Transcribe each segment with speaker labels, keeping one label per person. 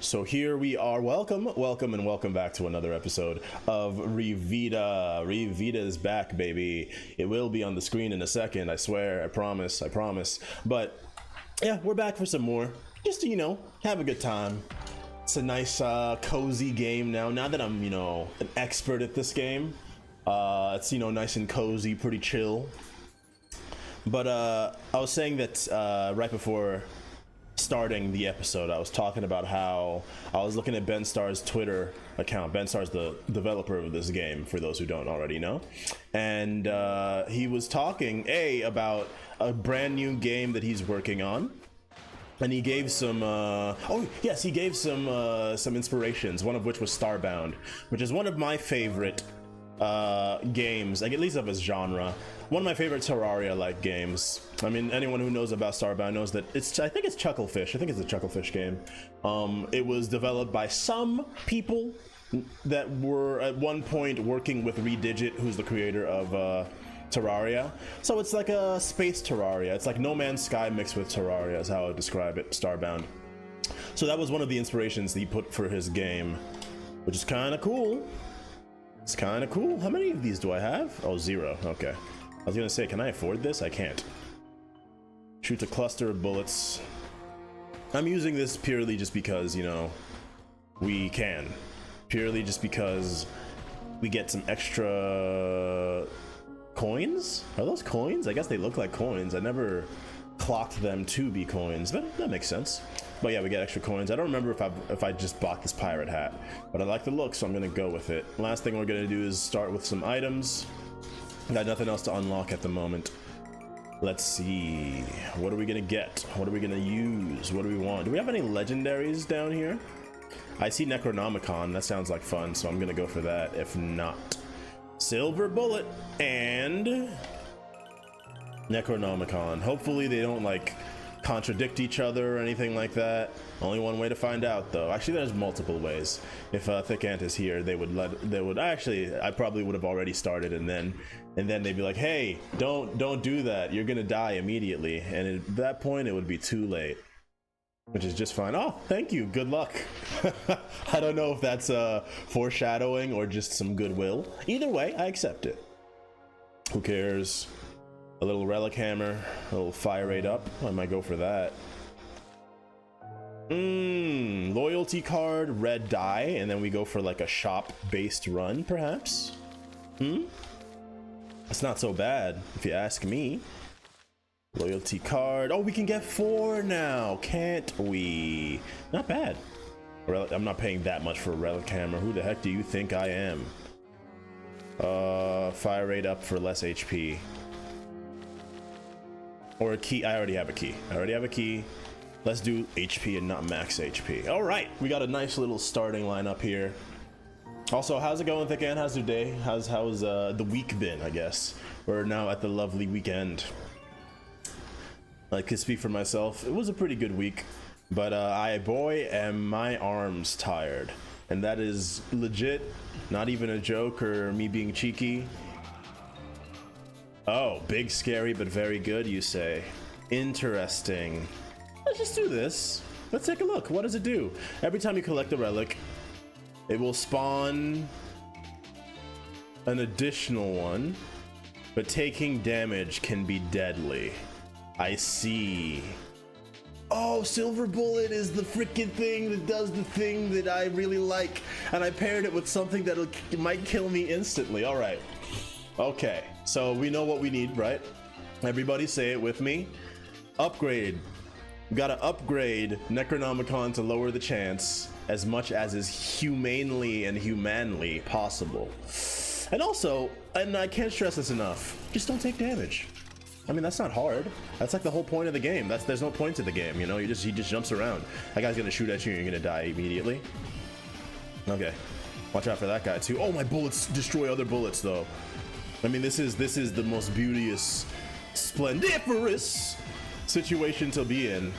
Speaker 1: So here we are. Welcome back to another episode of ReVita. ReVita is back, baby. It will be on the screen in a second. I swear. I promise. But yeah, we're back for some more. Just to, have a good time. It's a nice, cozy game now. Now that I'm, an expert at this game, it's, nice and cozy, pretty chill. But I was saying that right before starting the episode, I was talking about how I was looking at Ben Starr's Twitter account. Ben Starr's the developer of this game, for those who don't already know. And he was talking, about a brand new game that he's working on. And he gave some, he gave some inspirations, one of which was Starbound, which is one of my favorite games, like at least of his genre. One of my favorite Terraria-like games. I mean, anyone who knows about Starbound knows that I think it's Chucklefish. I think it's a Chucklefish game. It was developed by some people that were at one point working with Redigit, who's the creator of Terraria. So it's like a space Terraria. It's like No Man's Sky mixed with Terraria is how I would describe it, Starbound. So that was one of the inspirations that he put for his game, which is kind of cool. It's kind of cool. How many of these do I have? Oh, 0. Okay. I was gonna say, can I afford this? I can't. Shoots a cluster of bullets. I'm using this purely just because, we can. Purely just because we get some extra coins? Are those coins? I guess they look like coins. I never clocked them to be coins, but that makes sense. But yeah, we get extra coins. I don't remember if I just bought this pirate hat, but I like the look, so I'm gonna go with it. Last thing we're gonna do is start with some items. Got nothing else to unlock at the moment. Let's see. What are we gonna get? What are we gonna use? What do we want? Do we have any legendaries down here? I see Necronomicon. That sounds like fun, so I'm gonna go for that. If not, Silver Bullet and Necronomicon. Hopefully they don't contradict each other or anything like that. Only one way to find out, though. Actually, there's multiple ways. If Thick Ant is here, I probably would have already started, and then they'd be like, hey, don't do that, you're gonna die immediately, and at that point it would be too late, which is just fine. Oh, thank you, good luck. I don't know if that's foreshadowing or just some goodwill. Either way, I accept it. Who cares? A little relic hammer, a little fire rate up. I might go for that. Loyalty card, red dye, and then we go for like a shop-based run, perhaps? That's not so bad, if you ask me. Loyalty card. Oh, we can get 4 now, can't we? Not bad. I'm not paying that much for a relic hammer. Who the heck do you think I am? Fire rate up for less HP. Or a key. I already have a key. Let's do HP and not max HP. All right, we got a nice little starting lineup here. Also, how's it going, Thick Ant? How's your day? How's the week been, I guess? We're now at the lovely weekend. I can speak for myself. It was a pretty good week, but am my arms tired. And that is legit, not even a joke or me being cheeky. Oh, big, scary, but very good, you say. Interesting. Let's just do this. Let's take a look. What does it do? Every time you collect a relic, it will spawn an additional one, but taking damage can be deadly. I see. Oh, Silver Bullet is the freaking thing that does the thing that I really like, and I paired it with something that might kill me instantly. All right. Okay, so we know what we need, right? Everybody say it with me. Upgrade. We gotta upgrade Necronomicon to lower the chance as much as is humanly possible. And also, and I can't stress this enough, just don't take damage. I mean, that's not hard. That's like the whole point of the game. There's no point to the game, he just jumps around. That guy's gonna shoot at you and you're gonna die immediately. Okay, watch out for that guy too. Oh, my bullets destroy other bullets though. I mean, this is the most beauteous, splendiferous situation to be in.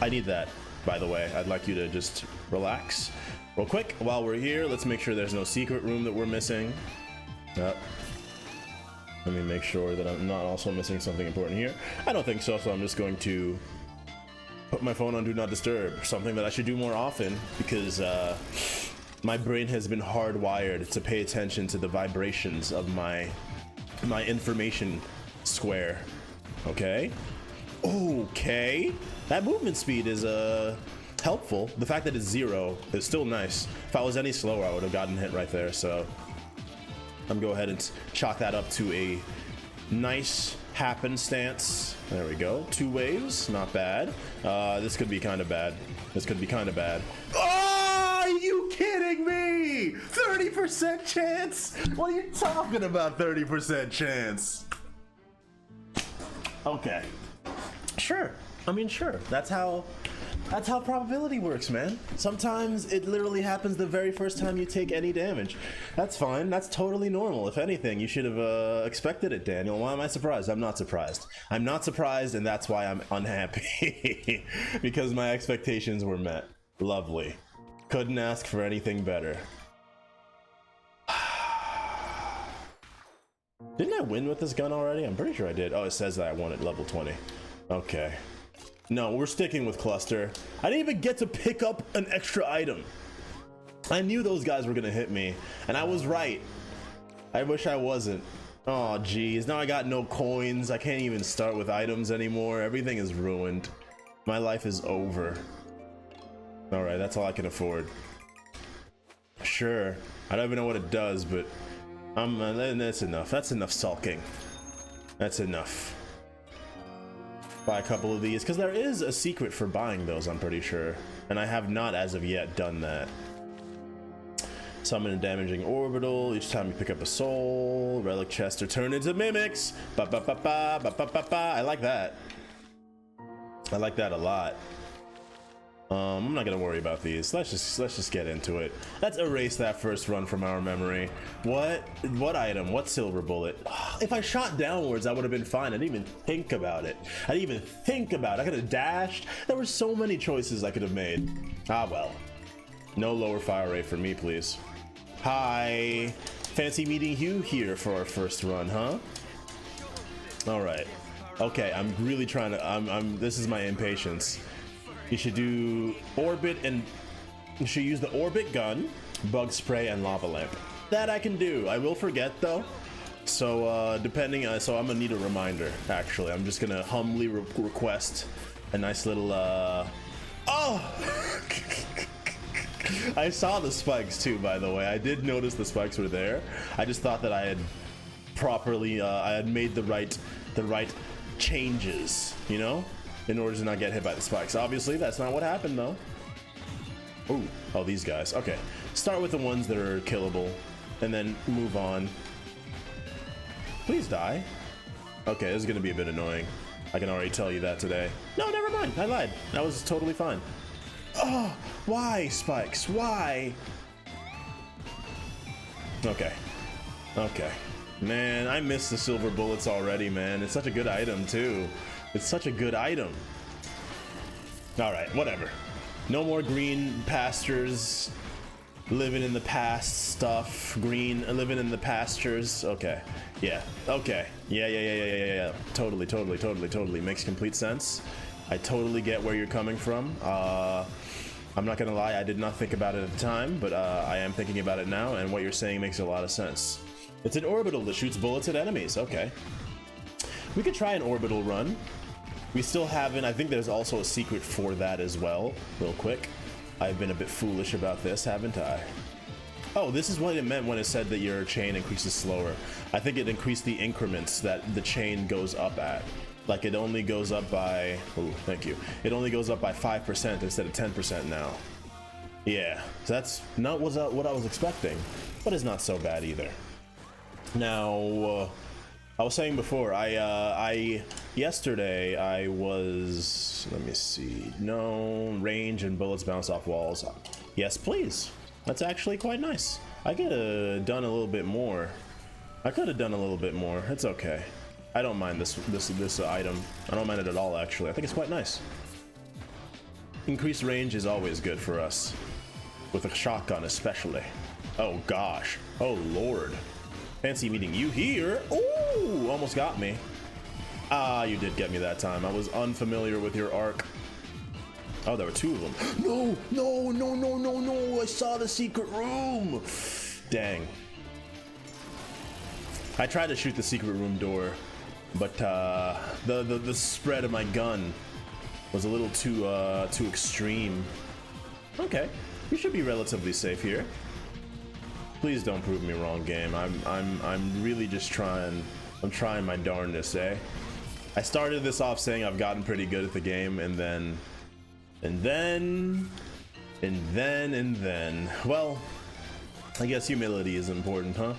Speaker 1: I need that, by the way. I'd like you to just relax real quick while we're here. Let's make sure there's no secret room that we're missing. Let me make sure that I'm not also missing something important here. I don't think so, so I'm just going to Put my phone on Do Not Disturb, something that I should do more often because my brain has been hardwired to pay attention to the vibrations of my information square. Okay? Okay. That movement speed is helpful. The fact that it's 0 is still nice. If I was any slower, I would have gotten hit right there, so I'm gonna go ahead and chalk that up to a nice happenstance. There we go. 2 waves, not bad. This could be kind of bad. This could be kind of bad. Oh, are you kidding me? 30% chance? What are you talking about, 30% chance? Okay. Sure. I mean, sure. That's how probability works, man. Sometimes it literally happens the very first time you take any damage. That's fine. That's totally normal. If anything, you should have expected it, Daniel. Why am I surprised? I'm not surprised. I'm not surprised, and that's why I'm unhappy. Because my expectations were met. Lovely. Couldn't ask for anything better. Didn't I win with this gun already? I'm pretty sure I did. Oh, it says that I won at level 20. Okay. No, we're sticking with cluster. I didn't even get to pick up an extra item. I knew those guys were gonna hit me, and I was right. I wish I wasn't. Oh, geez. Now I got no coins. I can't even start with items anymore. Everything is ruined. My life is over. All right, that's all I can afford. Sure. I don't even know what it does, but that's enough. That's enough sulking. That's enough. Buy a couple of these, because there is a secret for buying those, I'm pretty sure. And I have not, as of yet, done that. Summon a damaging orbital. Each time you pick up a soul. Relic chest or turn into mimics. Ba ba ba ba ba ba ba ba. I like that. I like that a lot. I'm not gonna worry about these. Let's just get into it. Let's erase that first run from our memory. What item? What silver bullet? If I shot downwards, I would have been fine. I didn't even think about it. I didn't even think about it. I could have dashed. There were so many choices I could have made. Ah well. No lower fire rate for me, please. Hi. Fancy meeting you here for our first run, huh? All right. Okay, I'm really trying to. This is my impatience. You should do orbit, and you should use the orbit gun, bug spray, and lava lamp. That I can do. I will forget though. So so I'm gonna need a reminder. Actually, I'm just gonna humbly request a nice little. Oh! I saw the spikes too, by the way. I did notice the spikes were there. I just thought that I had properly, I had made the right changes, you know? In order to not get hit by the spikes. Obviously, that's not what happened, though. Ooh, oh, these guys. Okay, start with the ones that are killable, and then move on. Please die. Okay, this is gonna be a bit annoying. I can already tell you that today. No, never mind. I lied. That was totally fine. Oh, why, spikes? Why? Okay. Okay. Man, I miss the silver bullets already, man. It's such a good item, too. It's such a good item. All right, whatever. No more green pastures, living in the past stuff. Green, living in the pastures. Okay, yeah, okay. Yeah. Totally. Makes complete sense. I totally get where you're coming from. I'm not gonna lie, I did not think about it at the time, but I am thinking about it now, and what you're saying makes a lot of sense. It's an orbital that shoots bullets at enemies, okay. We could try an orbital run. We still haven't. I think there's also a secret for that as well. Real quick. I've been a bit foolish about this, haven't I? Oh, this is what it meant when it said that your chain increases slower. I think it increased the increments that the chain goes up at. Like it only goes up by, oh, thank you. It only goes up by 5% instead of 10% now. Yeah, so that's not what I was expecting, but it's not so bad either. Now, I was saying before, yesterday I was, let me see, no, range and bullets bounce off walls. Yes, please. That's actually quite nice. I could have done a little bit more. It's okay. I don't mind this item. I don't mind it at all, actually. I think it's quite nice. Increased range is always good for us. With a shotgun, especially. Oh, gosh. Oh, Lord. Fancy meeting you here. Ooh, almost got me. Ah, you did get me that time. I was unfamiliar with your arc. Oh, there were two of them. No, no, no, no, no, no. I saw the secret room. Dang. I tried to shoot the secret room door, but the spread of my gun was a little too extreme. Okay, we should be relatively safe here. Please don't prove me wrong, game. I'm really just trying. I'm trying my darndest, eh? I started this off saying I've gotten pretty good at the game, and then, well, I guess humility is important, huh?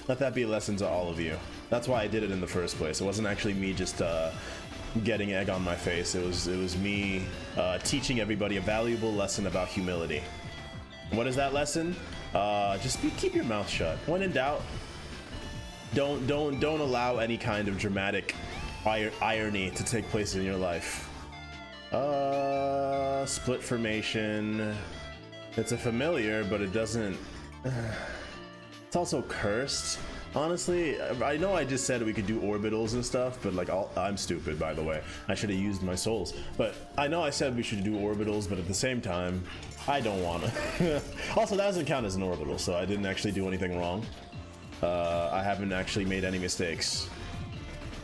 Speaker 1: Let that be a lesson to all of you. That's why I did it in the first place. It wasn't actually me just getting egg on my face. It was me teaching everybody a valuable lesson about humility. What is that lesson? Keep your mouth shut. When in doubt, don't allow any kind of dramatic irony to take place in your life. Split formation. It's a familiar, but it doesn't. It's also cursed. Honestly, I know I just said we could do orbitals and stuff, but like, I'm stupid, by the way. I should have used my souls. But I know I said we should do orbitals, but at the same time, I don't want to. Also, that doesn't count as an orbital, so I didn't actually do anything wrong. I haven't actually made any mistakes.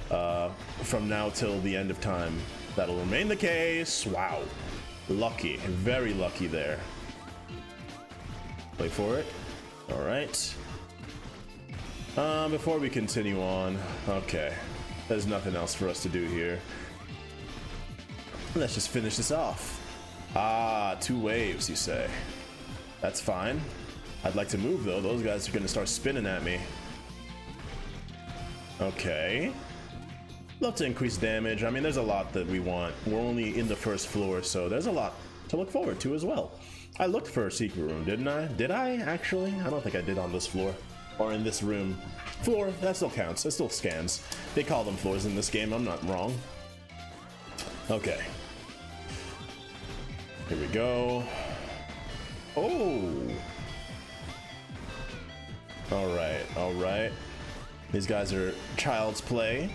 Speaker 1: From now till the end of time, that'll remain the case. Wow. Lucky. Very lucky there. Wait for it. All right. Before we continue on, okay, there's nothing else for us to do here. Let's just finish this off. Ah, 2 waves, you say. That's fine. I'd like to move, though. Those guys are going to start spinning at me. Okay. Love to increase damage. I mean, there's a lot that we want. We're only in the first floor, so there's a lot to look forward to as well. I looked for a secret room, didn't I? Did I, actually? I don't think I did on this floor. Or in this room. Floor, that still counts. That still scans. They call them floors in this game. I'm not wrong. Okay. Here we go. Oh. Alright, alright. These guys are child's play.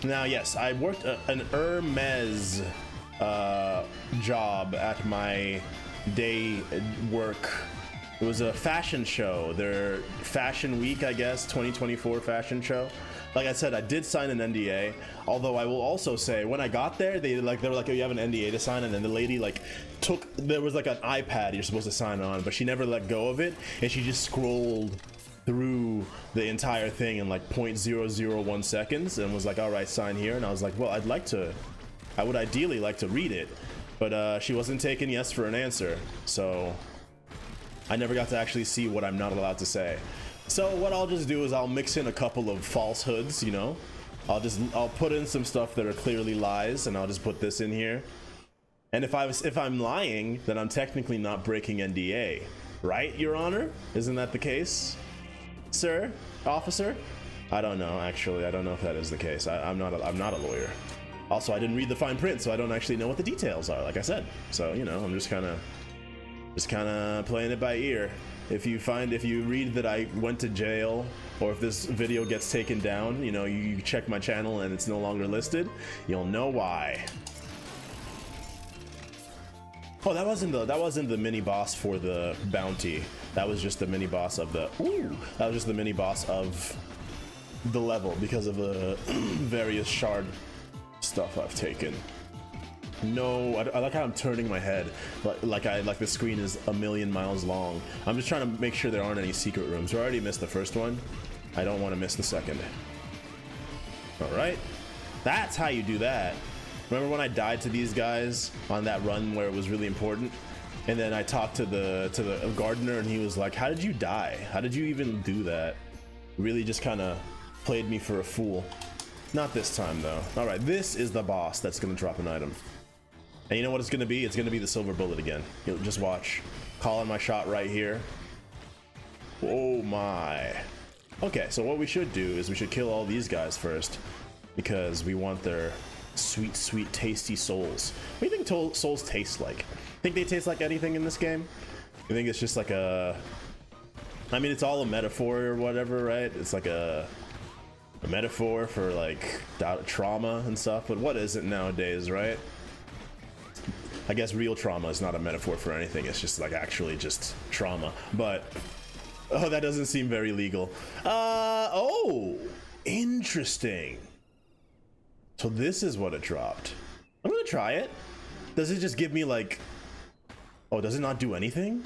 Speaker 1: Now, yes, I worked an Hermes job at my day work. It was a fashion show, their fashion week, I guess, 2024 fashion show. Like I said, I did sign an NDA, although I will also say when I got there, they were like, oh, you have an NDA to sign, and then the lady there was like an iPad you're supposed to sign on, but she never let go of it, and she just scrolled through the entire thing in like 0.001 seconds and was like, all right, sign here. And I was like, well, I would ideally like to read it, but she wasn't taking yes for an answer, so I never got to actually see what I'm not allowed to say. So what I'll just do is I'll mix in a couple of falsehoods, you know. I'll put in some stuff that are clearly lies, and I'll just put this in here. And if I'm lying, then I'm technically not breaking NDA, right, Your Honor? Isn't that the case, sir, officer? I don't know, actually. I don't know if that is the case. I'm not a lawyer. Also, I didn't read the fine print, so I don't actually know what the details are, like I said. So, you know, I'm just kind of playing it by ear. If you read that I went to jail, or if this video gets taken down, you know, you check my channel and it's no longer listed, you'll know why. Oh, that wasn't the mini boss for the bounty. That was just the mini boss of the that was just the mini boss of the level because of the various shard stuff I've taken. No, I like how I'm turning my head, like the screen is a million miles long. I'm just trying to make sure there aren't any secret rooms. We already missed the first one. I don't want to miss the second. All right, that's how you do that. Remember when I died to these guys on that run where it was really important, and then I talked to the gardener, and he was like, "How did you die? How did you even do that?" Really, just kind of played me for a fool. Not this time though. All right, this is the boss that's gonna drop an item. And you know what it's gonna be? It's gonna be the silver bullet again. You'll just watch. Calling my shot right here. Oh my. Okay, so what we should do is we should kill all these guys first, because we want their sweet, sweet, tasty souls. What do you think souls taste like? Think they taste like anything in this game? You think it's just like I mean, it's all a metaphor or whatever, right? It's like a metaphor for like trauma and stuff, but what is it nowadays, right? I guess real trauma is not a metaphor for anything. It's just like actually just trauma. But oh, that doesn't seem very legal. Oh, interesting. So this is what it dropped. I'm gonna try it. Does it just give me like, oh, does it not do anything?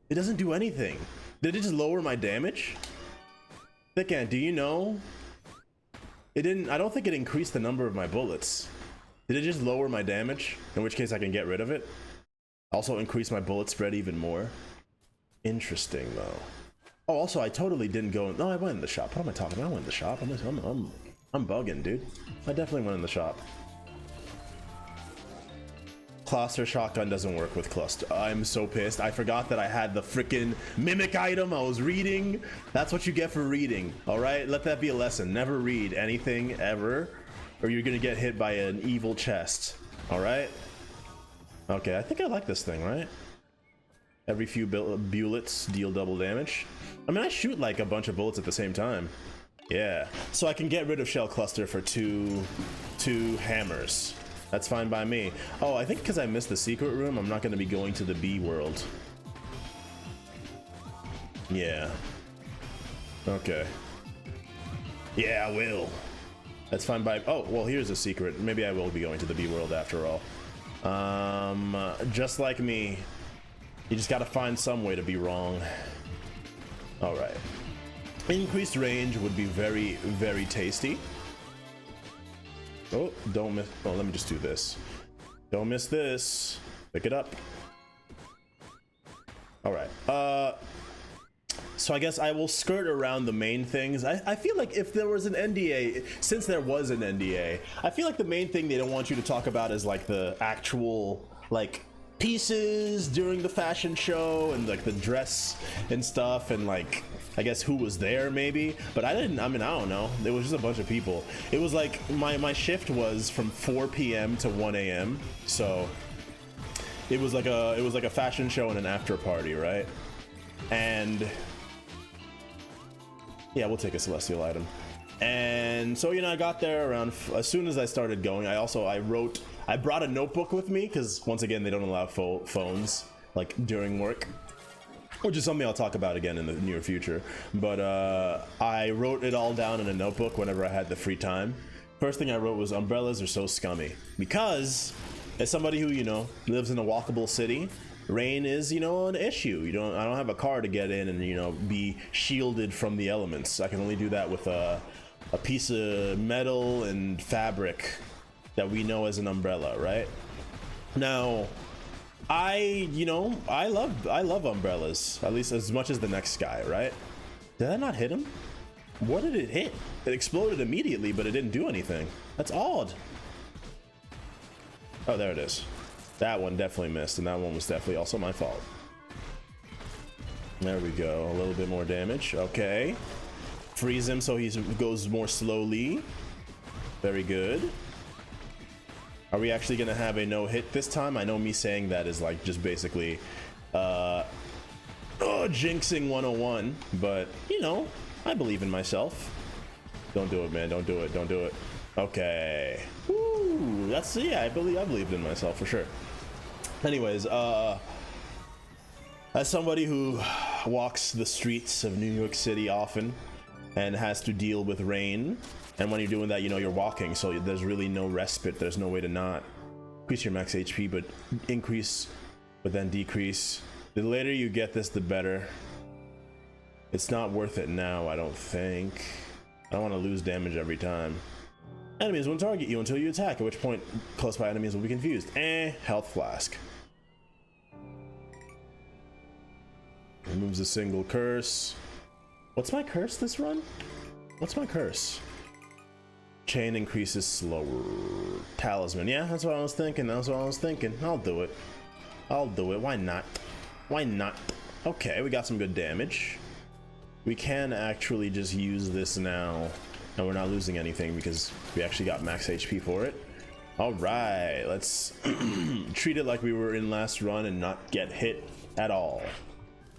Speaker 1: It doesn't do anything. Did it just lower my damage? Thickant, do you know? It didn't, I don't think it increased the number of my bullets. Did it just lower my damage? In which case I can get rid of it. Also increase my bullet spread even more. Interesting though. Oh, also I totally didn't go in, no, I went in the shop. What am I talking about? I went in the shop. I'm bugging, dude. I definitely went in the shop. Cluster shotgun doesn't work with cluster. I'm so pissed. I forgot that I had the freaking mimic item. I was reading. That's what you get for reading. All right, let that be a lesson. Never read anything ever, or you're gonna get hit by an evil chest. All right. Okay, I think I like this thing, right? Every few bullets deal double damage. I mean, I shoot like a bunch of bullets at the same time. Yeah. So I can get rid of shell cluster for two hammers. That's fine by me. Oh, I think because I missed the secret room, I'm not going to be going to the B world. Yeah. Okay. Yeah, I will. That's fine by... Oh, well, here's a secret. Maybe I will be going to the B world after all. Just like me, you just got to find some way to be wrong. All right. Increased range would be very, very tasty. Oh, don't miss. Oh, let me just do this. Don't miss this. Pick it up. All right. So I guess I will skirt around the main things. I feel like if there was an NDA, since there was an NDA, I feel like the main thing they don't want you to talk about is like the actual like pieces during the fashion show and like the dress and stuff and like I guess who was there maybe, but I mean I don't know, it was just a bunch of people. It was like my shift was from 4 p.m. to 1 a.m. so it was like a fashion show and an after party, right? And yeah, we'll take a celestial item. And so, you know, I got there around as soon as I started going. I brought a notebook with me because once again they don't allow phones like during work, which is something I'll talk about again in the near future. But I wrote it all down in a notebook whenever I had the free time. First thing I wrote was umbrellas are so scummy, because as somebody who, you know, lives in a walkable city, rain is, you know, an issue. I don't have a car to get in and, you know, be shielded from the elements. I can only do that with a piece of metal and fabric that we know as an umbrella, right? Now, I love umbrellas, at least as much as the next guy, right? Did I not hit him? What did it hit? It exploded immediately, but it didn't do anything. That's odd. Oh, there it is. That one definitely missed, and that one was definitely also my fault. There we go. A little bit more damage. Okay. Freeze him so he goes more slowly. Very good. Are we actually gonna have a no-hit this time? I know me saying that is like just basically jinxing 101, but you know, I believe in myself. Don't do it, man. Don't do it. Don't do it. Okay. Woo, that's, yeah, I believed in myself for sure. Anyways, as somebody who walks the streets of New York City often and has to deal with rain, and when you're doing that, you know, you're walking, so there's really no respite. There's no way to not increase your max HP, but increase, but then decrease. The later you get this, the better. It's not worth it now, I don't think. I don't want to lose damage every time. Enemies won't target you until you attack, at which point close by enemies will be confused. Health flask. Removes a single curse. What's my curse this run? What's my curse? Chain increases slower. Talisman. Yeah, that's what I was thinking. That's what I was thinking. I'll do it. I'll do it. Why not? Why not? Okay, we got some good damage. We can actually just use this now, and we're not losing anything because we actually got max HP for it. All right, let's treat it like we were in last run and not get hit at all.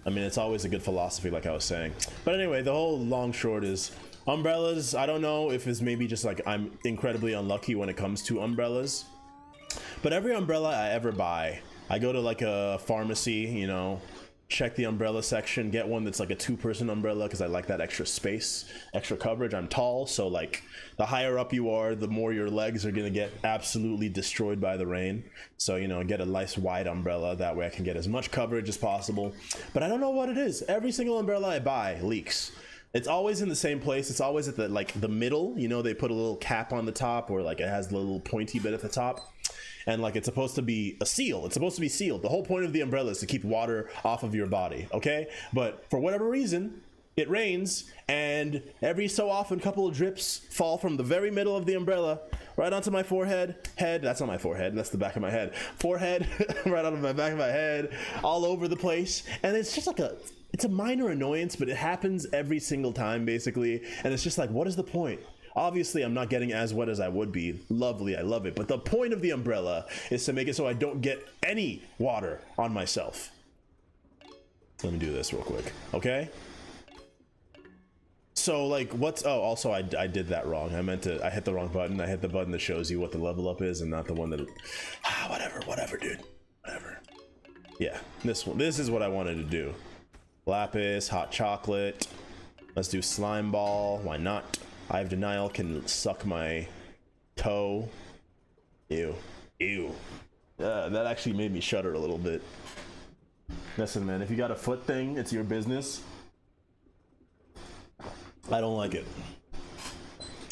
Speaker 1: I mean, it's always a good philosophy, like I was saying. But anyway, the whole long short is umbrellas. I don't know if it's maybe just like I'm incredibly unlucky when it comes to umbrellas, But every umbrella I ever buy, I go to like a pharmacy, you know, check the umbrella section, get one that's like a 2-person umbrella because I like that extra space, extra coverage. I'm tall, so like the higher up you are, the more your legs are gonna get absolutely destroyed by the rain. So, you know, get a nice wide umbrella, that way I can get as much coverage as possible. But I don't know what it is. Every single umbrella I buy leaks. It's always in the same place. It's always at the like the middle, you know, they put a little cap on the top, or like it has the little pointy bit at the top. And like it's supposed to be a seal. It's supposed to be sealed. The whole point of the umbrella is to keep water off of your body, okay? But for whatever reason, it rains, and every so often, a couple of drips fall from the very middle of the umbrella right onto my forehead. Head, that's not my forehead, that's the back of my head. Forehead, right onto my back of my head, all over the place. And it's just like it's a minor annoyance, but it happens every single time, basically. And it's just like, what is the point? Obviously, I'm not getting as wet as I would be. Lovely, I love it. But the point of the umbrella is to make it so I don't get any water on myself. Let me do this real quick, okay? So, like, also, I did that wrong. I hit the wrong button. I hit the button that shows you what the level up is and not the one that... whatever, dude. Whatever. Yeah, this one. This is what I wanted to do. Lapis, hot chocolate. Let's do slime ball. Why not? I have denial, can suck my toe. Ew. Ew. That actually made me shudder a little bit. Listen, man, if you got a foot thing, it's your business. I don't like it.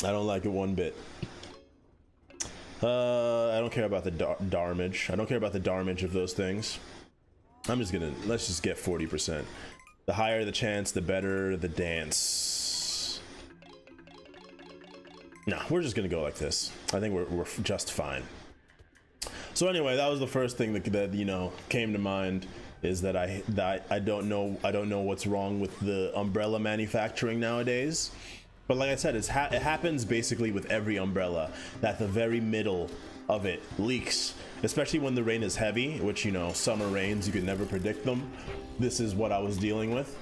Speaker 1: I don't like it one bit. I don't care about the darmage. I don't care about the darmage of those things. Let's just get 40%. The higher the chance, the better the dance. No, we're just gonna go like this. I think we're just fine. So anyway, that was the first thing that you know came to mind, is that I don't know what's wrong with the umbrella manufacturing nowadays. But like I said, it happens basically with every umbrella, that the very middle of it leaks, especially when the rain is heavy, which, you know, summer rains, you can never predict them. This is what I was dealing with.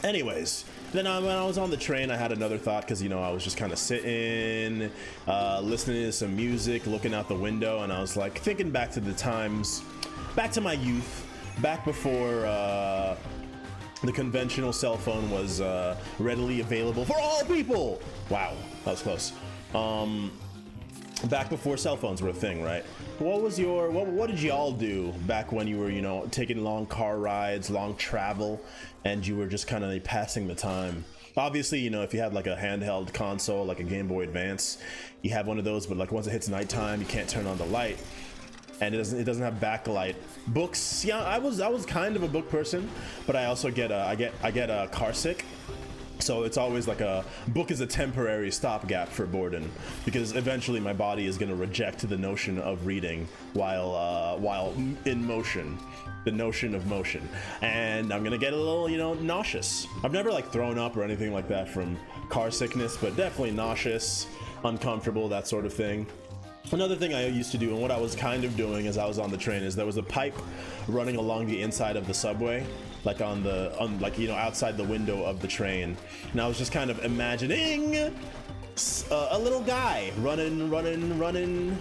Speaker 1: Anyways, then when I was on the train, I had another thought, because, you know, I was just kind of sitting, listening to some music, looking out the window, and I was like thinking back to the times, back to my youth, back before the conventional cell phone was readily available for all people. Wow, that was close. Back before cell phones were a thing, right? What did y'all do back when you were, you know, taking long car rides, long travel, and you were just kind of passing the time? Obviously, you know, if you had like a handheld console, like a Game Boy Advance, you have one of those, but like once it hits nighttime, you can't turn on the light, and it doesn't have backlight. Books, yeah, I was kind of a book person, but I also get a car sick. So it's always like a book is a temporary stopgap for boredom, because eventually my body is going to reject the notion of reading while in motion, the notion of motion, and I'm going to get a little, you know, nauseous. I've never like thrown up or anything like that from car sickness, but definitely nauseous, uncomfortable, that sort of thing. Another thing I used to do, and what I was kind of doing as I was on the train, is there was a pipe running along the inside of the subway, like like, you know, outside the window of the train, and I was just kind of imagining a little guy running,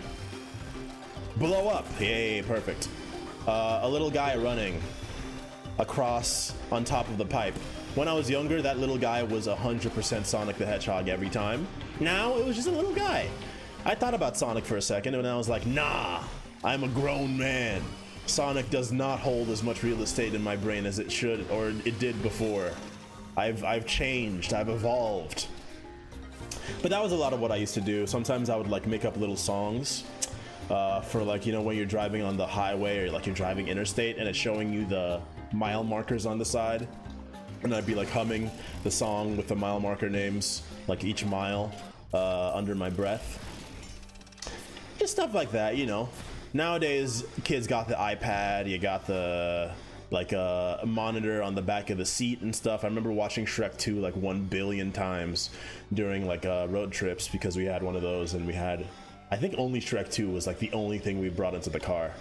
Speaker 1: blow up. Yay, perfect. A little guy running across on top of the pipe. When I was younger, that little guy was 100% Sonic the Hedgehog every time. Now it was just a little guy. I thought about Sonic for a second, and I was like, nah, I'm a grown man. Sonic does not hold as much real estate in my brain as it should, or it did before. I've changed, I've evolved. But that was a lot of what I used to do. Sometimes I would like make up little songs for, like, you know, when you're driving on the highway, or like you're driving interstate and it's showing you the mile markers on the side, and I'd be like humming the song with the mile marker names, like each mile, under my breath. Just stuff like that, you know. Nowadays, kids got the iPad, you got the, like, a monitor on the back of the seat and stuff. I remember watching Shrek 2 like 1 billion times during, like, road trips, because we had one of those, and we had, I think only Shrek 2 was, like, the only thing we brought into the car.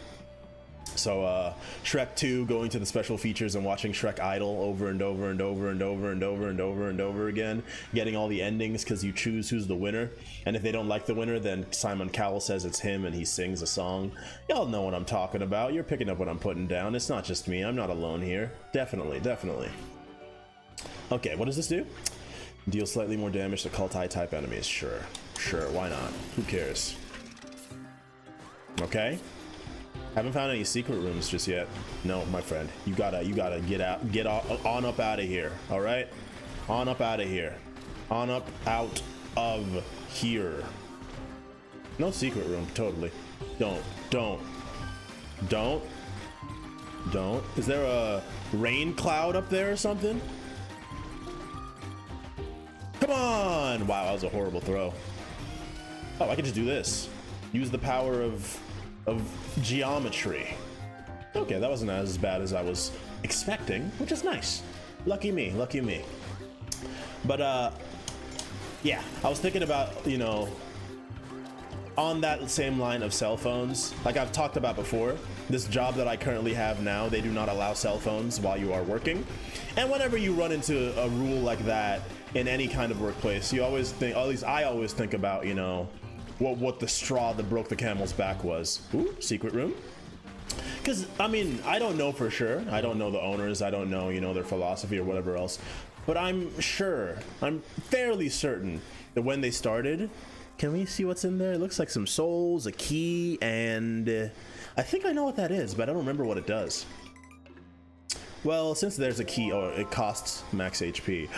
Speaker 1: So Shrek 2, going to the special features and watching Shrek Idol over and over and over and over and over and over and over again, getting all the endings because you choose who's the winner, and if they don't like the winner, then Simon Cowell says it's him and he sings a song. Y'all know what I'm talking about. You're picking up what I'm putting down. It's not just me. I'm not alone here. Definitely. Okay, what does this do? Deal slightly more damage to Kultai type enemies. Sure, why not? Who cares? Okay. Haven't found any secret rooms just yet. No, my friend. You gotta get on up out of here. All right, on up out of here. On up out of here. No secret room. Totally. Don't. Is there a rain cloud up there or something? Come on! Wow, that was a horrible throw. Oh, I can just do this. Use the power of geometry. Okay, that wasn't as bad as I was expecting, which is nice. Lucky me. But yeah, I was thinking about, you know, on that same line of cell phones, like I've talked about before, this job that I currently have now, they do not allow cell phones while you are working. And whenever you run into a rule like that in any kind of workplace, you always think, at least I always think about, you know, what the straw that broke the camel's back was. Ooh, secret room. Because, I mean, I don't know for sure. I don't know the owners. I don't know, you know, their philosophy or whatever else. But I'm fairly certain that when they started, can we see what's in there? It looks like some souls, a key, and I think I know what that is, but I don't remember what it does. Well, since there's a key, it costs max HP.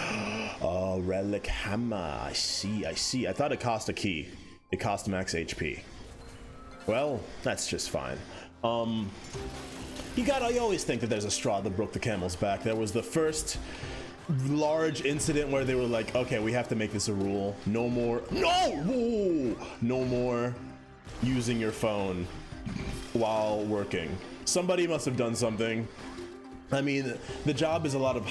Speaker 1: Oh, relic hammer. I see. I thought it cost a key. It cost max HP. Well, that's just fine. You always think that there's a straw that broke the camel's back. There was the first large incident where they were like, okay, we have to make this a rule. No more using your phone while working. Somebody must have done something. I mean, the job is a lot of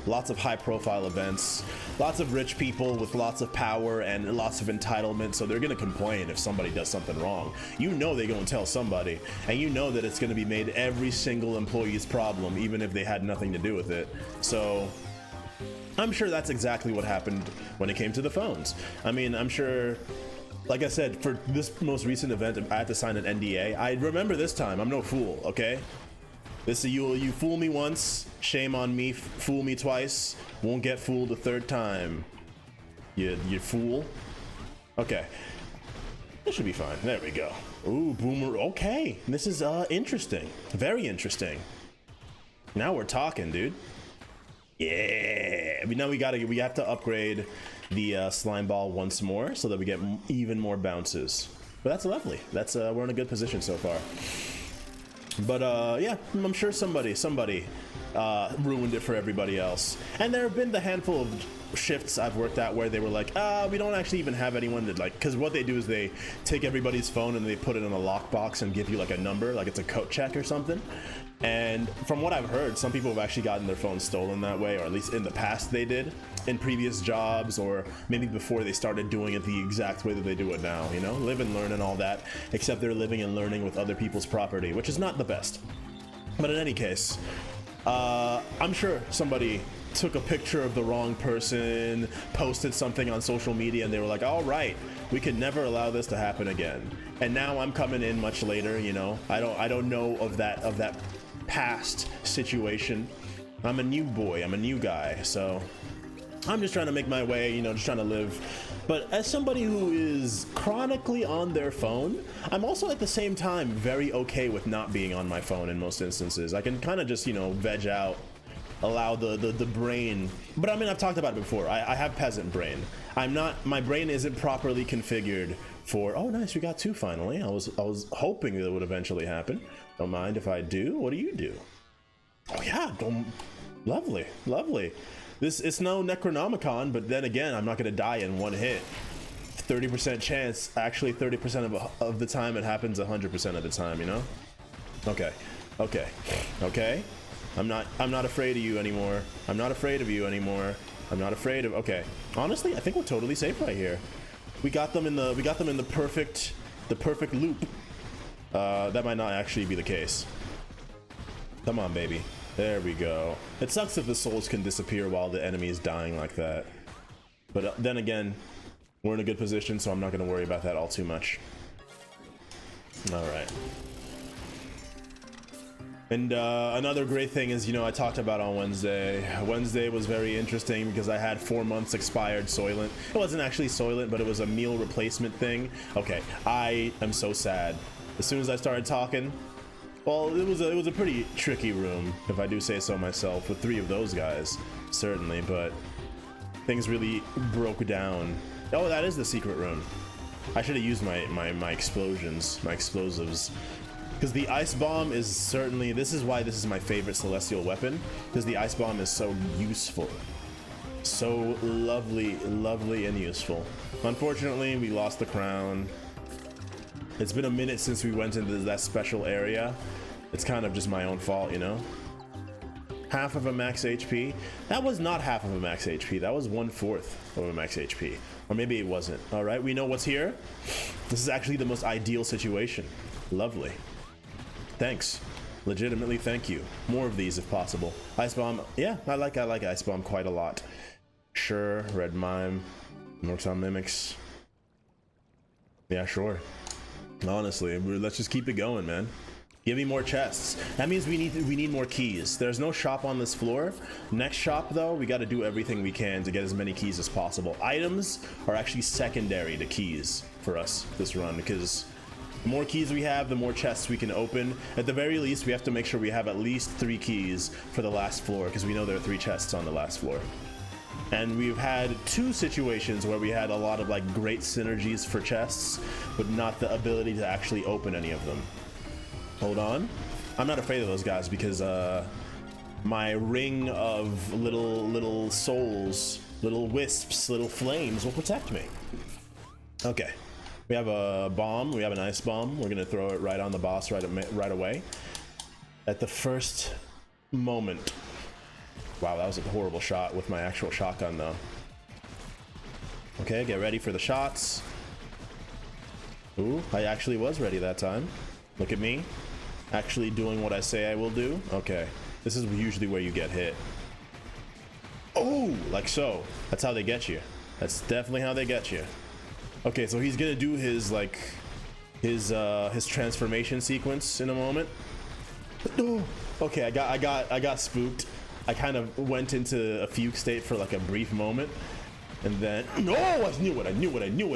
Speaker 1: lots of high profile events, lots of rich people with lots of power and lots of entitlement, so they're gonna complain if somebody does something wrong. You know they're gonna tell somebody, and you know that it's gonna be made every single employee's problem, even if they had nothing to do with it. So I'm sure that's exactly what happened when it came to the phones. I mean, I'm sure, like I said, for this most recent event, I had to sign an NDA. I remember this time, I'm no fool, okay? This you fool me once, shame on me. Fool me twice, won't get fooled a third time. You fool. Okay, this should be fine. There we go. Ooh, boomer. Okay, this is interesting. Very interesting. Now we're talking, dude. Yeah. Now we have to upgrade the slime ball once more so that we get even more bounces. But that's lovely. That's we're in a good position so far. But yeah, I'm sure somebody ruined it for everybody else. And there have been the handful of shifts I've worked at where they were like, we don't actually even have anyone to, like, because what they do is they take everybody's phone and they put it in a lockbox and give you like a number, like it's a code check or something. And from what I've heard, some people have actually gotten their phones stolen that way, or at least in the past they did, in previous jobs, or maybe before they started doing it the exact way that they do it now, you know? Live and learn and all that, except they're living and learning with other people's property, which is not the best. But in any case, I'm sure somebody took a picture of the wrong person, posted something on social media, and they were like, all right, we can never allow this to happen again. And now I'm coming in much later, you know? I don't know of that past situation. I'm a new boy, I'm a new guy, so I'm just trying to make my way, you know, just trying to live. But as somebody who is chronically on their phone, I'm also at the same time very okay with not being on my phone in most instances. I can kind of just, you know, veg out, allow the brain. But I mean, I've talked about it before. I have peasant brain. My brain isn't properly configured for, oh nice, we got two finally. I was hoping that it would eventually happen. Don't mind if I do. What do you do? Oh yeah, lovely. It's no Necronomicon, but then again, I'm not gonna die in one hit. 30% chance, actually 30% of the time it happens 100% of the time, you know? Okay. I'm not afraid of you anymore. I'm not afraid of you anymore. I'm not afraid of, okay. Honestly, I think we're totally safe right here. We got them in the perfect loop. That might not actually be the case. Come on, baby. There we go. It sucks if the souls can disappear while the enemy is dying like that. But then again, we're in a good position, so I'm not going to worry about that all too much. All right. And another great thing is, you know, I talked about on Wednesday. Wednesday was very interesting because I had 4 months expired Soylent. It wasn't actually Soylent, but it was a meal replacement thing. Okay, I am so sad. As soon as I started talking, well, it was a pretty tricky room, if I do say so myself, with 3 of those guys, certainly. But things really broke down. Oh, that is the secret room. I should have used my explosions, my explosives. Because the ice bomb is certainly, this is why this is my favorite celestial weapon, because the ice bomb is so useful. So lovely, lovely and useful. Unfortunately, we lost the crown. It's been a minute since we went into that special area. It's kind of just my own fault, you know? Half of a max HP? That was not half of a max HP. That was 1/4 of a max HP. Or maybe it wasn't. All right, we know what's here. This is actually the most ideal situation. Lovely. Thanks. Legitimately, thank you. More of these if possible. Ice bomb. Yeah, I like ice bomb quite a lot. Sure, red mime. Works on mimics. Yeah, sure. Honestly, let's just keep it going, man. Give me more chests. That means we need more keys. There's no shop on this floor. Next shop though, we got to do everything we can to get as many keys as possible. Items are actually secondary to keys for us this run, because the more keys we have, the more chests we can open. At the very least, we have to make sure we have at least 3 keys for the last floor, because we know there are 3 chests on the last floor. And we've had 2 situations where we had a lot of like great synergies for chests, but not the ability to actually open any of them. Hold on. I'm not afraid of those guys because my ring of little souls, little wisps, little flames will protect me. Okay. We have a bomb. We have an ice bomb. We're gonna throw it right on the boss right away. At the first moment. Wow, that was a horrible shot with my actual shotgun though. Okay, get ready for the shots. Ooh, I actually was ready that time. Look at me. Actually doing what I say I will do. Okay, this is usually where you get hit. Oh, like so. That's how they get you. That's definitely how they get you. Okay, so he's gonna do his like his transformation sequence in a moment. Okay, I got spooked. I kind of went into a fugue state for like a brief moment, and then no, I knew it.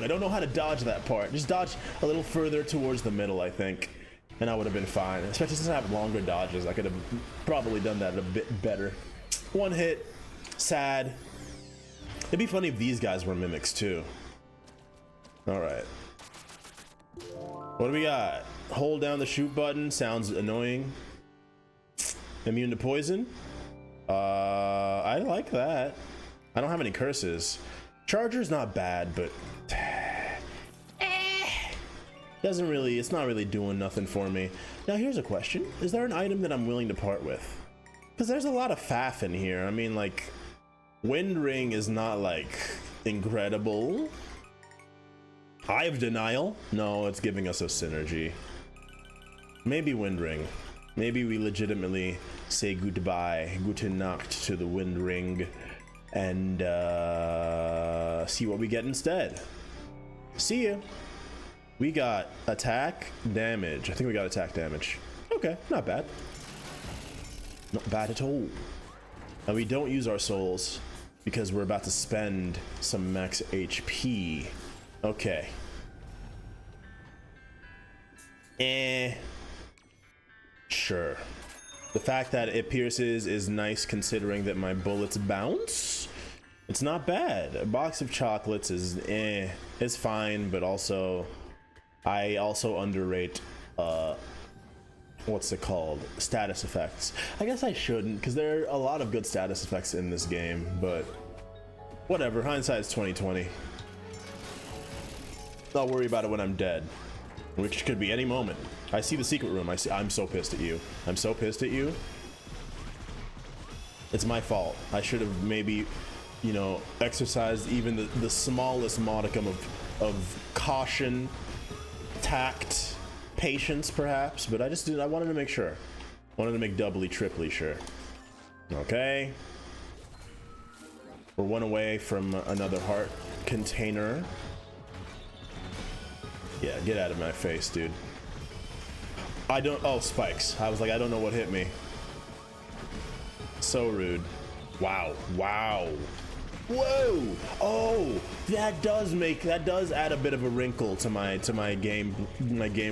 Speaker 1: I don't know how to dodge that part. Just dodge a little further towards the middle, I think, and I would have been fine. Especially since I have longer dodges, I could have probably done that a bit better. 1 hit, sad. It'd be funny if these guys were mimics too. All right. What do we got? Hold down the shoot button. Sounds annoying. Immune to poison. I like that. I don't have any curses. Charger's not bad, but doesn't really. It's not really doing nothing for me. Now here's a question: is there an item that I'm willing to part with? Because there's a lot of faff in here. I mean, like, Wind Ring is not like incredible. Hive Denial? No, it's giving us a synergy. Maybe Wind Ring. Maybe we legitimately say goodbye, gute Nacht to the Wind Ring, and see what we get instead. See ya. We got attack damage. I think we got attack damage. Okay, not bad. Not bad at all. And we don't use our souls because we're about to spend some max HP. Okay. Sure. The fact that it pierces is nice considering that my bullets bounce. It's not bad. A box of chocolates is it's fine, but also I also underrate what's it called? Status effects. I guess I shouldn't, because there are a lot of good status effects in this game, but whatever, hindsight's 2020. I'll worry about it when I'm dead, which could be any moment. I see the secret room. I'm so pissed at you. I'm so pissed at you. It's my fault. I should have maybe, you know, exercised even the smallest modicum of caution, tact, patience perhaps, but I wanted to make sure. Wanted to make doubly, triply sure. Okay. We're one away from another heart container. Yeah, get out of my face, dude. Oh, spikes. I was like, I don't know what hit me. So rude. Wow. Wow. Whoa. Oh, that does add a bit of a wrinkle to my game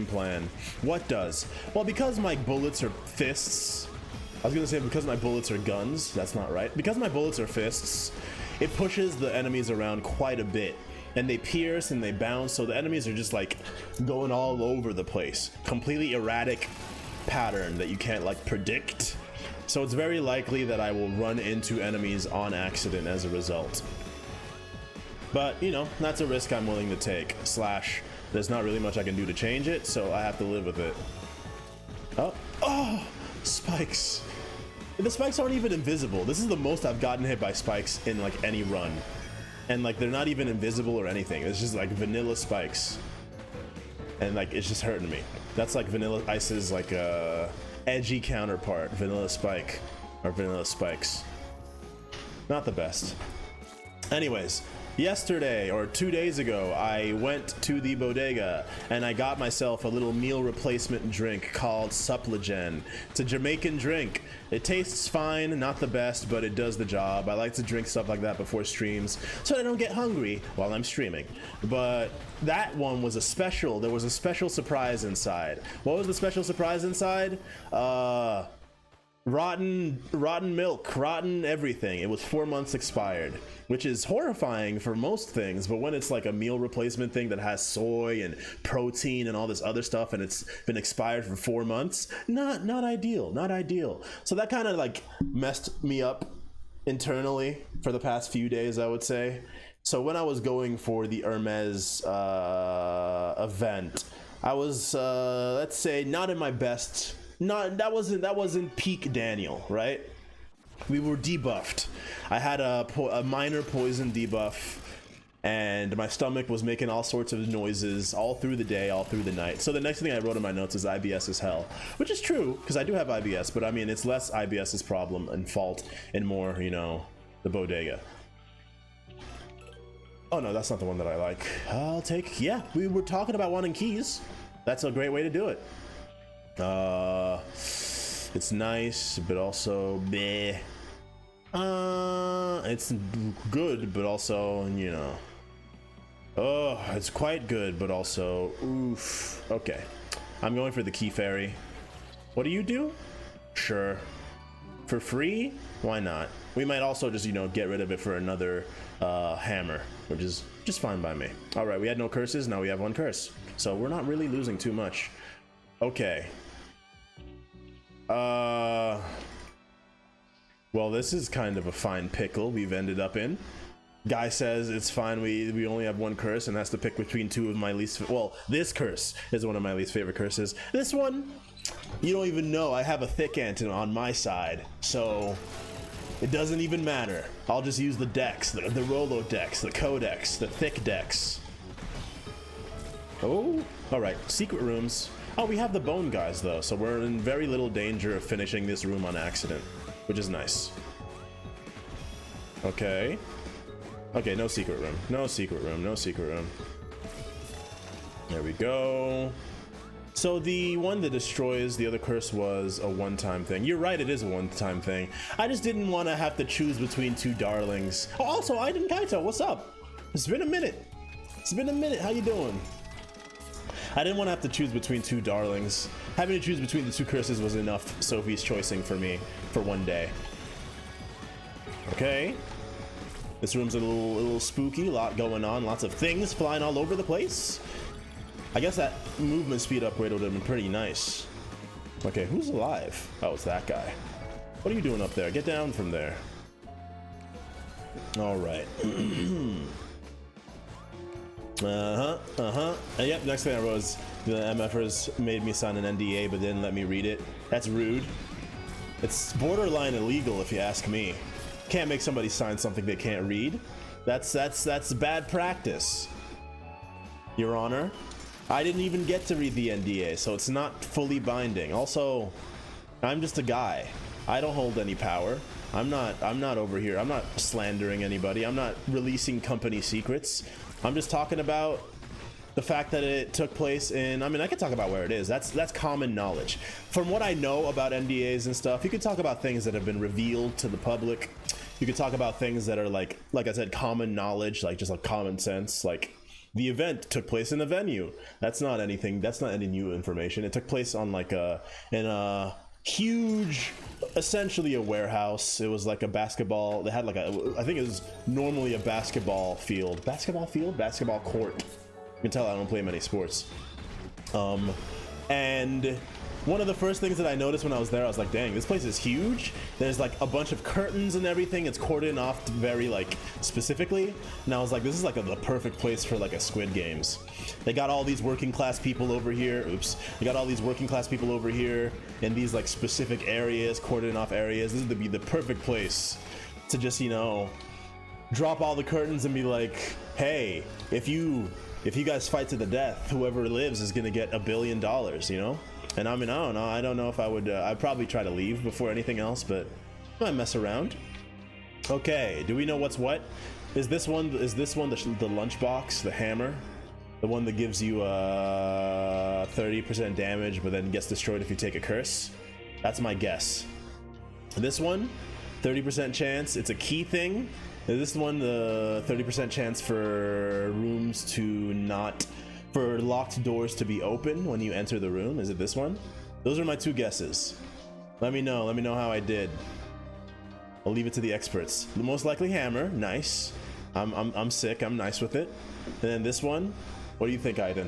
Speaker 1: plan. What does? Well, because my bullets are fists. I was gonna say because my bullets are guns. That's not right. Because my bullets are fists, it pushes the enemies around quite a bit, and they pierce and they bounce, so the enemies are just like going all over the place. Completely erratic pattern that you can't like predict. So it's very likely that I will run into enemies on accident as a result. But, you know, that's a risk I'm willing to take. Slash, there's not really much I can do to change it, so I have to live with it. Oh, spikes. The spikes aren't even invisible. This is the most I've gotten hit by spikes in like any run. And like, they're not even invisible or anything. It's just like vanilla spikes. And like, it's just hurting me. That's like Vanilla Ice's like edgy counterpart, Vanilla Spike, or Vanilla Spikes. Not the best. Anyways, yesterday or 2 days ago, I went to the bodega and I got myself a little meal replacement drink called Suppligen. It's a Jamaican drink. It tastes fine, not the best, but it does the job. I like to drink stuff like that before streams so I don't get hungry while I'm streaming. But that one was a special. There was a special surprise inside. What was the special surprise inside? Rotten milk, rotten everything. It was 4 months expired, which is horrifying for most things, but when it's like a meal replacement thing that has soy and protein and all this other stuff and it's been expired for 4 months, not ideal. So that kind of like messed me up internally for the past few days, I would say. So when I was going for the Hermes event, I was let's say not in my best. That wasn't peak Daniel, right? We were debuffed. I had a minor poison debuff, and my stomach was making all sorts of noises all through the day, all through the night. So the next thing I wrote in my notes is IBS is hell, which is true because I do have IBS, but I mean it's less IBS's problem and fault and more, you know, the bodega. Oh no, that's not the one that I like. I'll take, yeah, we were talking about wanting keys. That's a great way to do it. It's nice, but also bleh. It's good, but also, you know. Oh, it's quite good, but also, oof. Okay, I'm going for the key fairy. What do you do? Sure. For free? Why not? We might also just, you know, get rid of it for another hammer, which is just fine by me. All right, we had no curses, now we have one curse. So we're not really losing too much. Okay. Well, this is kind of a fine pickle we've ended up in. Guy says it's fine, we only have one curse, and that's to pick between two of my least, well, this curse is one of my least favorite curses. This one, you don't even know, I have a thick ant on my side, so it doesn't even matter. I'll just use the dex, the Rolodex, the Codex, the thick dex. Oh, all right, secret rooms. Oh, we have the bone guys though, so we're in very little danger of finishing this room on accident, which is nice. Okay. Okay, no secret room. No secret room. No secret room. There we go. So the one that destroys the other curse was a one-time thing. You're right, it is a one-time thing. I just didn't want to have to choose between two darlings. Oh, also, Aiden Kaito, what's up? It's been a minute. It's been a minute. How you doing? I didn't want to have to choose between two darlings. Having to choose between the two curses was enough Sophie's choicing for me for one day. Okay. This room's a little spooky, a lot going on, lots of things flying all over the place. I guess that movement speed upgrade would have been pretty nice. Okay, who's alive? Oh, it's that guy. What are you doing up there? Get down from there. All right. Yep, next thing I wrote was the MFers made me sign an NDA but didn't let me read it. That's rude. It's borderline illegal if you ask me. Can't make somebody sign something they can't read. That's bad practice, Your Honor. I didn't even get to read the NDA, so it's not fully binding. Also, I'm just a guy. I don't hold any power. I'm not over here. I'm not slandering anybody. I'm not releasing company secrets. I'm just talking about the fact that it took place in, I mean, I could talk about where it is. That's common knowledge. From what I know about NDAs and stuff, you could talk about things that have been revealed to the public. You could talk about things that are like I said, common knowledge, like just like common sense. Like the event took place in a venue. That's not anything. That's not any new information. It took place on like in a huge, essentially a warehouse. It was like a basketball. They had like I think it was normally a basketball court. You can tell I don't play many sports. And one of the first things that I noticed when I was there, I was like, dang, this place is huge. There's like a bunch of curtains and everything. It's cordoned off very like specifically. And I was like, this is like the perfect place for like a Squid Games. They got all these working class people over here. Oops. They got all these working class people over here in these like specific areas, cordoned off areas. This would be the perfect place to just, you know, drop all the curtains and be like, hey, if you guys fight to the death, whoever lives is gonna get $1 billion, you know? And I mean, I don't know if I would, I'd probably try to leave before anything else, but I might mess around. Okay, do we know what's what? Is this one the lunchbox, the hammer? The one that gives you 30% damage, but then gets destroyed if you take a curse? That's my guess. This one, 30% chance, it's a key thing. This one, the 30% chance for rooms to not, for locked doors to be open when you enter the room. Is it this one? Those are my two guesses. Let me know how I did. I'll leave it to the experts. The most likely hammer, nice. I'm sick, I'm nice with it. And then this one, what do you think, Aiden?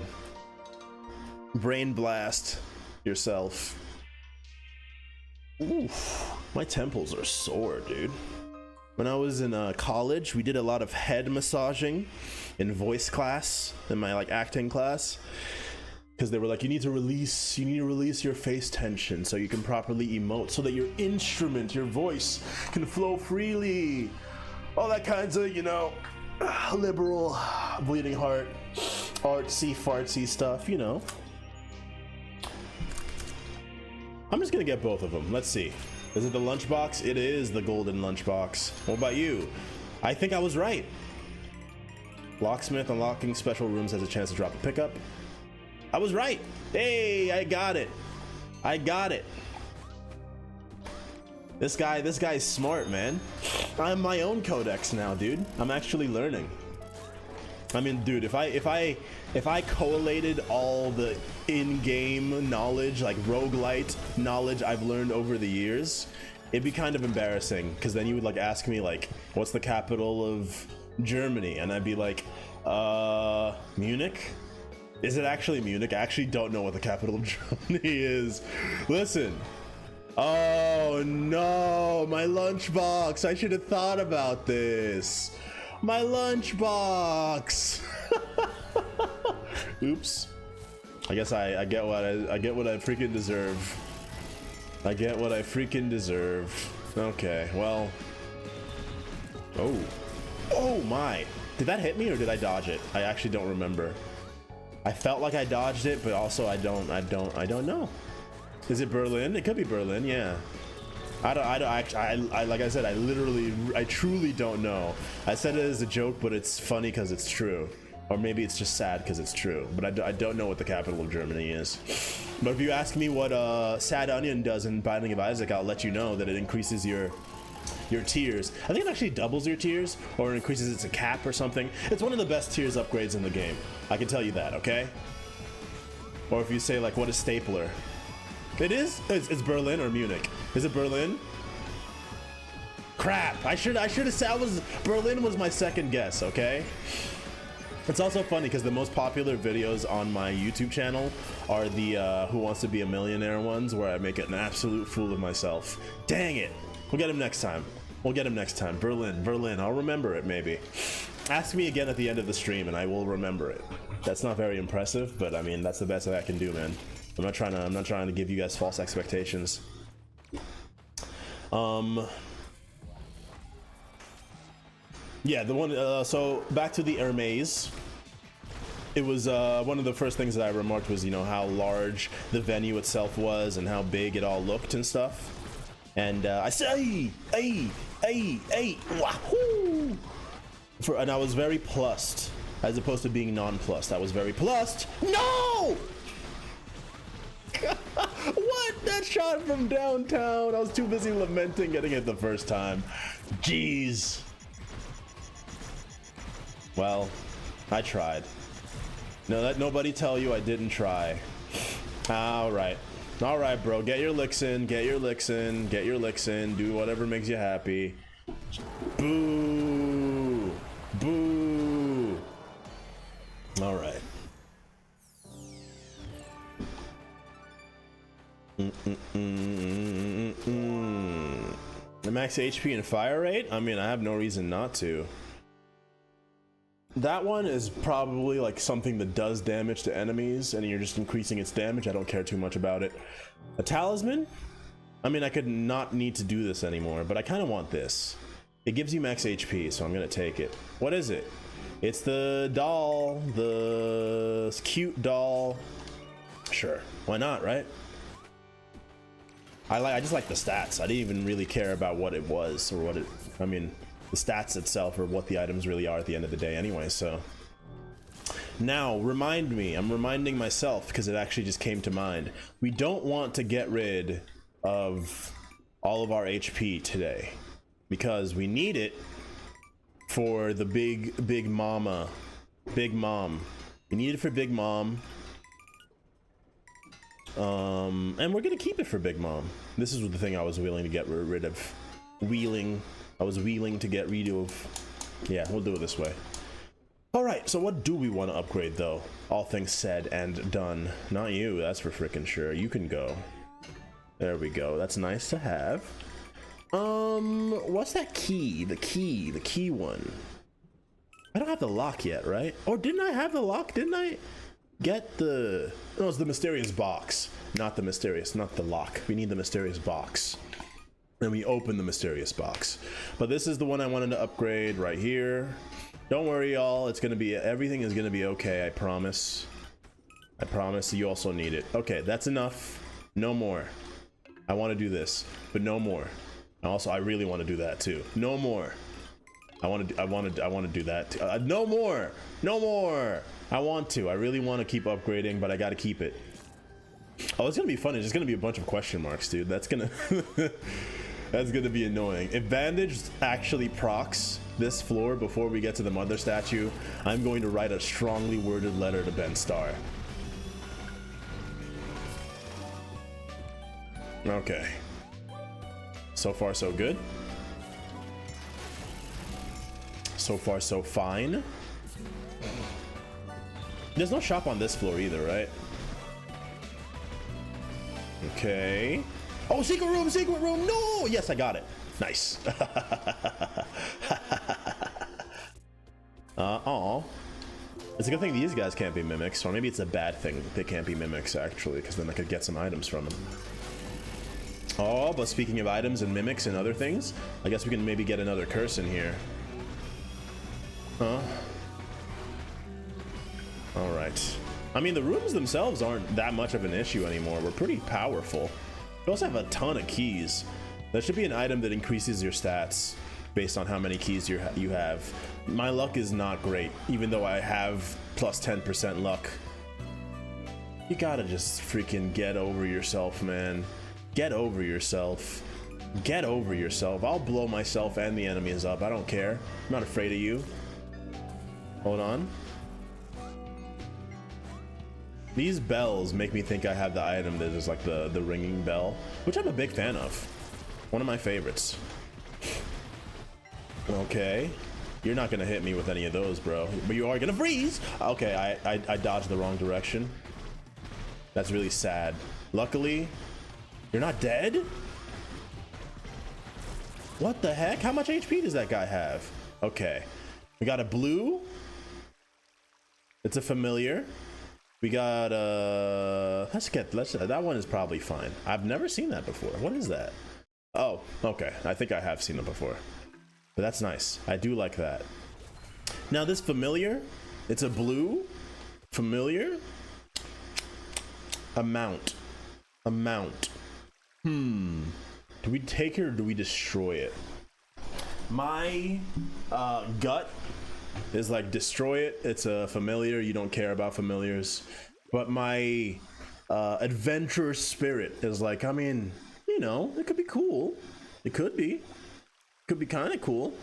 Speaker 1: Brain blast yourself. Oof, my temples are sore, dude. When I was in college, we did a lot of head massaging in voice class, in my like acting class, because they were like, you need to release your face tension so you can properly emote, so that your instrument, your voice, can flow freely. All that kinds of, you know, liberal, bleeding heart, artsy fartsy stuff, you know. I'm just gonna get both of them. Let's see. Is it the lunchbox? It is the golden lunchbox. What about you? I think I was right. Locksmith unlocking special rooms has a chance to drop a pickup. I was right. Hey, I got it. I got it. This guy's smart, man. I'm my own codex now, dude. I'm actually learning. I mean, dude, if I collated all the in-game knowledge, like roguelite knowledge I've learned over the years, it'd be kind of embarrassing, because then you would like ask me like, what's the capital of Germany? And I'd be like, Munich? Is it actually Munich? I actually don't know what the capital of Germany is. Listen. Oh no, my lunchbox. I should have thought about this. My lunchbox. Oops. I guess I get what I freaking deserve. I get what I freaking deserve. Okay, well. Oh my. Did that hit me or did I dodge it? I actually don't remember. I felt like I dodged it, but also I don't know. Is it Berlin? It could be Berlin, yeah. I like I said, I truly don't know. I said it as a joke, but it's funny because it's true. Or maybe it's just sad because it's true. But I don't know what the capital of Germany is. But if you ask me what Sad Onion does in Binding of Isaac, I'll let you know that it increases your tiers. I think it actually doubles your tiers, or increases its a cap or something. It's one of the best tiers upgrades in the game. I can tell you that, okay? Or if you say like, what is Stapler? It is? It's Berlin or Munich. Is it Berlin? Crap! I should have said Berlin was my second guess, okay? It's also funny because the most popular videos on my YouTube channel are the Who Wants to Be a Millionaire ones, where I make an absolute fool of myself. Dang it! We'll get him next time. Berlin. I'll remember it, maybe. Ask me again at the end of the stream and I will remember it. That's not very impressive, but I mean, that's the best that I can do, man. I'm not trying to give you guys false expectations. Yeah, the one, so back to the Hermes. it was one of the first things that I remarked was, you know, how large the venue itself was and how big it all looked and stuff. And I said, hey, wahoo! And I was very plussed, as opposed to being nonplussed. I was very plussed. No! What? That shot from downtown. I was too busy lamenting getting it the first time. Jeez. Well, I tried. No, let nobody tell you I didn't try. All right, bro. Get your licks in. Get your licks in. Get your licks in. Do whatever makes you happy. Boo. Boo. All right. The max HP and fire rate? I mean, I have no reason not to. That one is probably like something that does damage to enemies and you're just increasing its damage. I don't care too much about it. A talisman? I mean, I could not need to do this anymore, but I kind of want this. It gives you max HP, so I'm gonna take it. What is it? It's the doll, the cute doll. Sure, why not, right? I just like the stats. I didn't even really care about what it was or what it, I mean, the stats itself or what the items really are at the end of the day anyway, so. Now, remind me, I'm reminding myself because it actually just came to mind. We don't want to get rid of all of our HP today because we need it for the big mom. We need it for Big Mom. And we're gonna keep it for Big Mom. This is the thing I was willing to get rid of. I was willing to get rid of. Yeah, we'll do it this way. All right, so what do we want to upgrade though? All things said and done. Not you, that's for frickin' sure. You can go. There we go. That's nice to have. What's that key? The key one. I don't have the lock yet, right? Or didn't I have the lock? Didn't I get the... No, it's the mysterious box. Not the lock. We need the mysterious box. And we open the mysterious box. But this is the one I wanted to upgrade right here. Don't worry, y'all. It's gonna be... Everything is gonna be okay, I promise. I promise. You also need it. Okay, that's enough. No more. I want to do this, but no more. Also, I really want to do that too. No more. I want to do that too. No more. No more. I want to. I really want to keep upgrading, but I got to keep it. Oh, it's gonna be fun. It's just gonna be a bunch of question marks, dude. That's gonna that's gonna be annoying. If Bandage actually procs this floor before we get to the mother statue, I'm going to write a strongly worded letter to Ben Starr. Okay. So far, so good. So far, so fine. There's no shop on this floor either, right? Okay. Oh, secret room, secret room. No! Yes, I got it. Nice. Aw. It's a good thing these guys can't be mimics, or maybe it's a bad thing that they can't be mimics, actually, because then I could get some items from them. Oh, but speaking of items and mimics and other things, I guess we can maybe get another curse in here. Huh? Alright. I mean, the rooms themselves aren't that much of an issue anymore. We're pretty powerful. We also have a ton of keys. There should be an item that increases your stats based on how many keys you have. My luck is not great, even though I have plus 10% luck. You gotta just freaking get over yourself, man. Get over yourself. Get over yourself. I'll blow myself and the enemies up. I don't care. I'm not afraid of you. Hold on. These bells make me think I have the item that is like the ringing bell, which I'm a big fan of. One of my favorites. Okay. You're not gonna hit me with any of those, bro. But you are gonna freeze! Okay, I dodged the wrong direction. That's really sad. Luckily, you're not dead? What the heck? How much HP does that guy have? Okay. We got a blue. It's a familiar. We got that one is probably fine. I've never seen that before. What is that? Oh, okay. I think I have seen it before. But that's nice. I do like that. Now this familiar, it's a blue. Familiar? Amount. Do we take it or do we destroy it? My gut is like destroy it. It's a familiar. You don't care about familiars. But my adventurous spirit is like, I mean, you know, it could be cool. It could be. Could be kind of cool.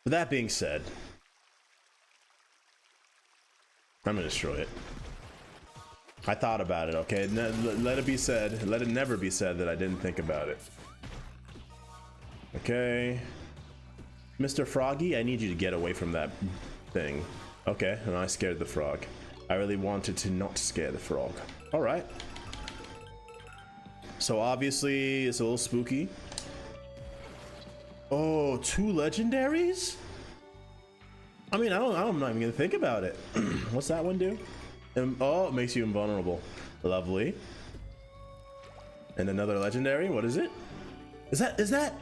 Speaker 1: But that being said, I'm gonna destroy it. I thought about it, okay? Let it be said. Let it never be said that I didn't think about it. Okay. Mr. Froggy, I need you to get away from that thing. Okay, and I scared the frog. I really wanted to not scare the frog. Alright. So obviously, it's a little spooky. Oh, 2 legendaries? I mean, I'm not even gonna think about it. What's that one do? Oh, it makes you invulnerable. Lovely. And another legendary. What is it? Is that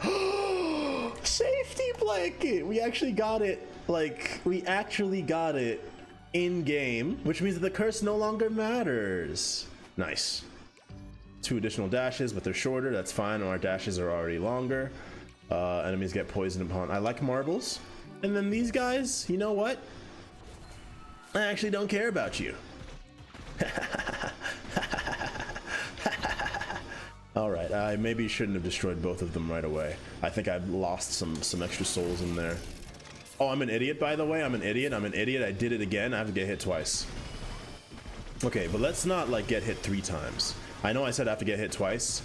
Speaker 1: safety blanket? We actually got it. Like, we actually got it in game, which means that the curse no longer matters. Nice. 2 additional dashes, but they're shorter. That's fine. Our dashes are already longer. Enemies get poisoned upon. I like marbles. And then these guys, you know what? I actually don't care about you. All right, I maybe shouldn't have destroyed both of them right away. I think I've lost some extra souls in there. Oh, I'm an idiot, by the way. I'm an idiot. I did it again. I have to get hit twice. Okay, but let's not like get hit 3 times. I know I said I have to get hit twice,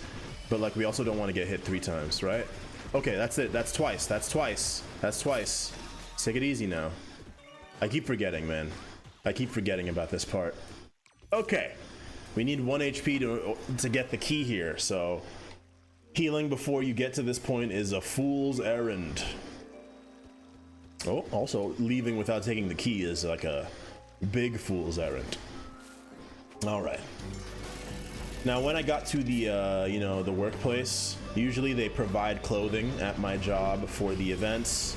Speaker 1: but like we also don't want to get hit 3 times, right? Okay, that's it. That's twice. That's twice. That's twice. Take it easy now. I keep forgetting, man. I keep forgetting about this part. Okay. We need 1 HP to get the key here, so healing before you get to this point is a fool's errand. Oh, also leaving without taking the key is like a big fool's errand. All right. Now, when I got to the, you know, the workplace, usually they provide clothing at my job for the events.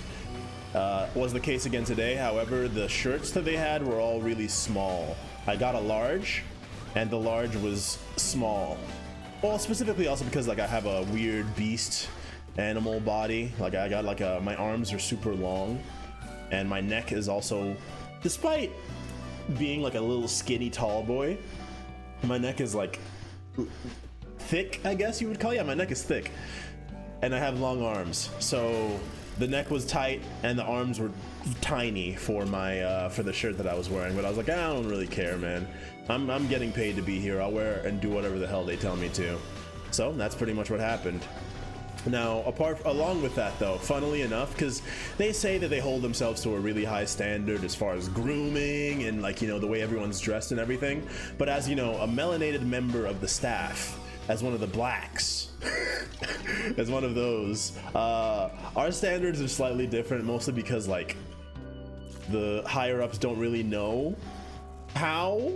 Speaker 1: Was the case again today. However, the shirts that they had were all really small. I got a large, and the large was small. Well, specifically also because like I have a weird beast animal body. Like I got like my arms are super long, and my neck is also, despite being like a little skinny tall boy, my neck is like thick, I guess you would call it. Yeah, my neck is thick, and I have long arms, so the neck was tight and the arms were tiny for my for the shirt that I was wearing. But I was like, I don't really care, man. I'm getting paid to be here. I'll wear and do whatever the hell they tell me to. So that's pretty much what happened. Now, along with that though, funnily enough, because they say that they hold themselves to a really high standard as far as grooming and like, you know, the way everyone's dressed and everything. But as you know, a melanated member of the staff, as one of the blacks, as one of those, our standards are slightly different, mostly because like the higher ups don't really know how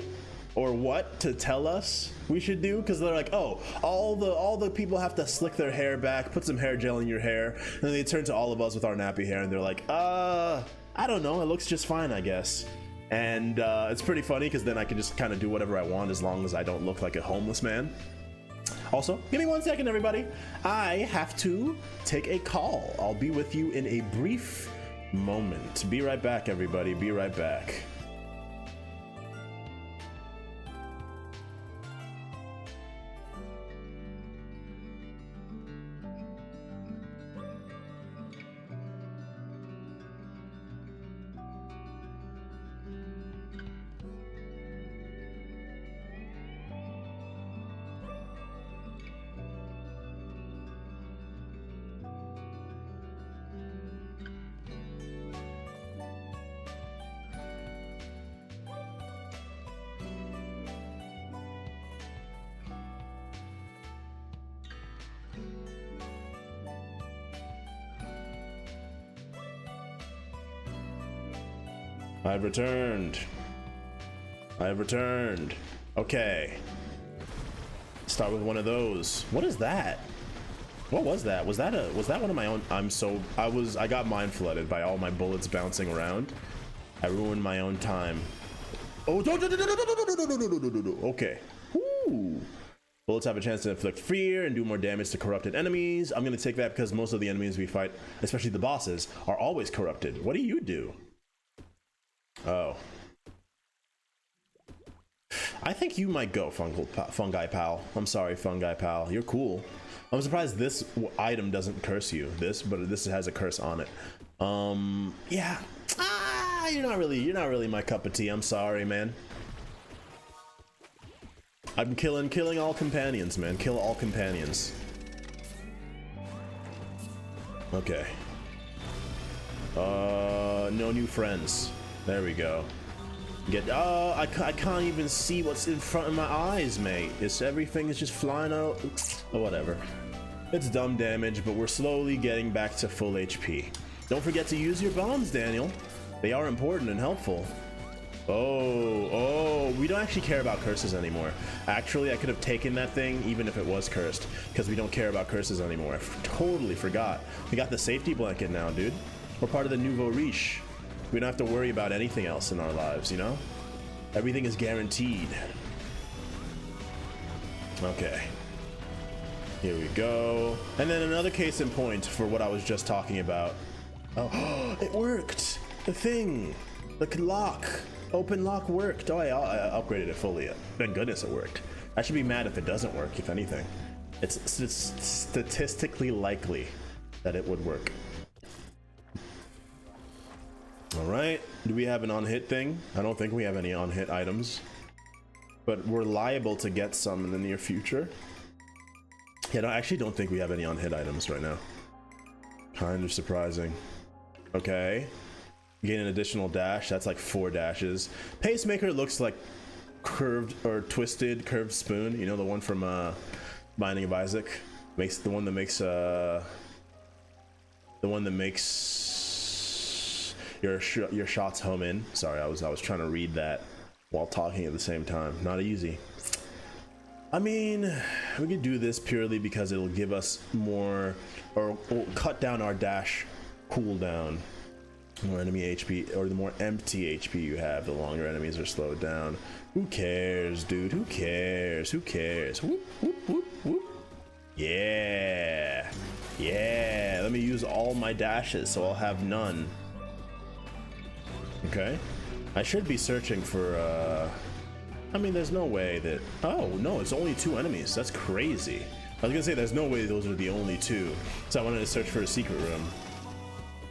Speaker 1: or what to tell us we should do, because they're like, oh, all the people have to slick their hair back, put some hair gel in your hair, and then they turn to all of us with our nappy hair and they're like, I don't know, it looks just fine, I guess. And it's pretty funny because then I can just kind of do whatever I want as long as I don't look like a homeless man. Also, give me 1 second, everybody. I have to take a call. I'll be with you in a brief moment. Be right back, everybody. Be right back. I've returned. I've returned. Okay. Start with one of those. What is that? What was that? Was that one of my own? I got mind flooded by all my bullets bouncing around. I ruined my own time. Oh, okay. Ooh. Bullets have a chance to inflict fear and do more damage to corrupted enemies. I'm gonna take that because most of the enemies we fight, especially the bosses, are always corrupted. What do you do? Oh. I think you might go, Fungi Pal. I'm sorry, Fungi Pal. You're cool. I'm surprised this item doesn't curse you. But this has a curse on it. Yeah. You're not really my cup of tea. I'm sorry, man. I'm killing all companions, man. Kill all companions. Okay. No new friends. There we go. I can't even see what's in front of my eyes, mate. Everything is just flying out. Oh, whatever. It's dumb damage, but we're slowly getting back to full HP. Don't forget to use your bombs, Daniel. They are important and helpful. Oh, we don't actually care about curses anymore. Actually, I could have taken that thing even if it was cursed, because we don't care about curses anymore. I totally forgot. We got the safety blanket now, dude. We're part of the nouveau riche. We don't have to worry about anything else in our lives, you know? Everything is guaranteed. Okay. Here we go. And then another case in point for what I was just talking about. Oh, it worked! The thing! The lock! Open lock worked. Oh, I upgraded it fully. Thank goodness it worked. I should be mad if it doesn't work, if anything. It's statistically likely that it would work. Alright, do we have an on-hit thing? I don't think we have any on-hit items. But we're liable to get some in the near future. Yeah, I actually don't think we have any on-hit items right now. Kind of surprising. Okay. Gain an additional dash, that's like 4 dashes. Pacemaker looks like curved or twisted curved spoon. You know, the one from Binding of Isaac? The one that makes your shots home in. Sorry, I was trying to read that while talking at the same time. Not easy. I mean, we could do this purely because it'll give us more, or cut down our dash cooldown. The more enemy HP, or the more empty HP you have, the longer enemies are slowed down. Who cares, dude? Who cares? Who cares? Whoop, whoop, whoop, whoop. Yeah. Yeah. Let me use all my dashes so I'll have none. Okay. I should be searching for, I mean, there's no way that... Oh, no, it's only 2 enemies. That's crazy. I was gonna say, there's no way those are the only 2. So I wanted to search for a secret room.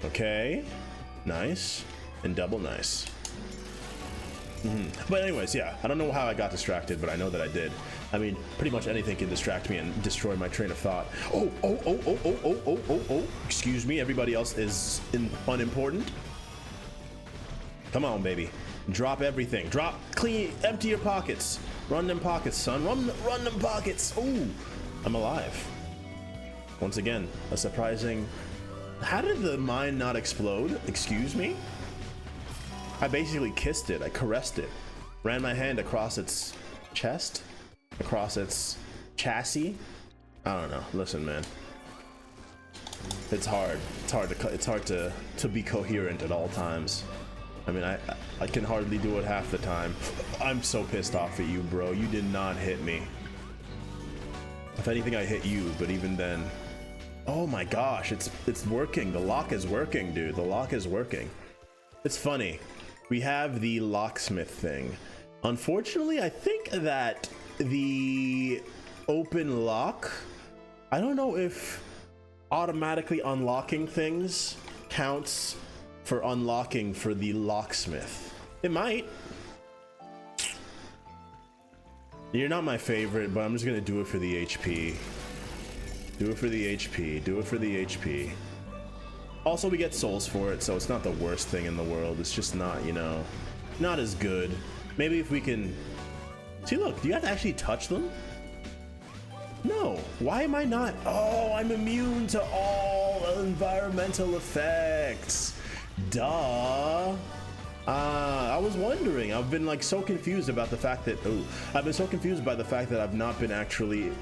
Speaker 1: Okay. Nice. And double nice. But anyways, yeah, I don't know how I got distracted, but I know that I did. I mean, pretty much anything can distract me and destroy my train of thought. Oh. Excuse me, everybody else is unimportant. Come on, baby. Drop everything. Drop, clean, empty your pockets. Run them pockets, son. Run them pockets. Ooh, I'm alive. Once again, a surprising... How did the mine not explode? Excuse me? I basically kissed it. I caressed it. Ran my hand across its chest? Across its chassis? I don't know. Listen, man. It's hard. It's hard to be coherent at all times. I mean, I can hardly do it half the time. I'm so pissed off at you, bro. You did not hit me. If anything, I hit you, but even then... Oh my gosh, it's working. The lock is working, dude. The lock is working. It's funny. We have the locksmith thing. Unfortunately, I think that the open lock... I don't know if automatically unlocking things counts for unlocking for the locksmith. It might. You're not my favorite, but I'm just gonna do it for the HP. Do it for the HP. Do it for the HP. Also, we get souls for it, so it's not the worst thing in the world. It's just not, you know, not as good. Maybe if we can... See, look, do you have to actually touch them? No. Why am I not? Oh, I'm immune to all environmental effects. Duh. I was wondering. I've been like so confused about the fact that... Oh, I've been so confused by the fact that I've not been actually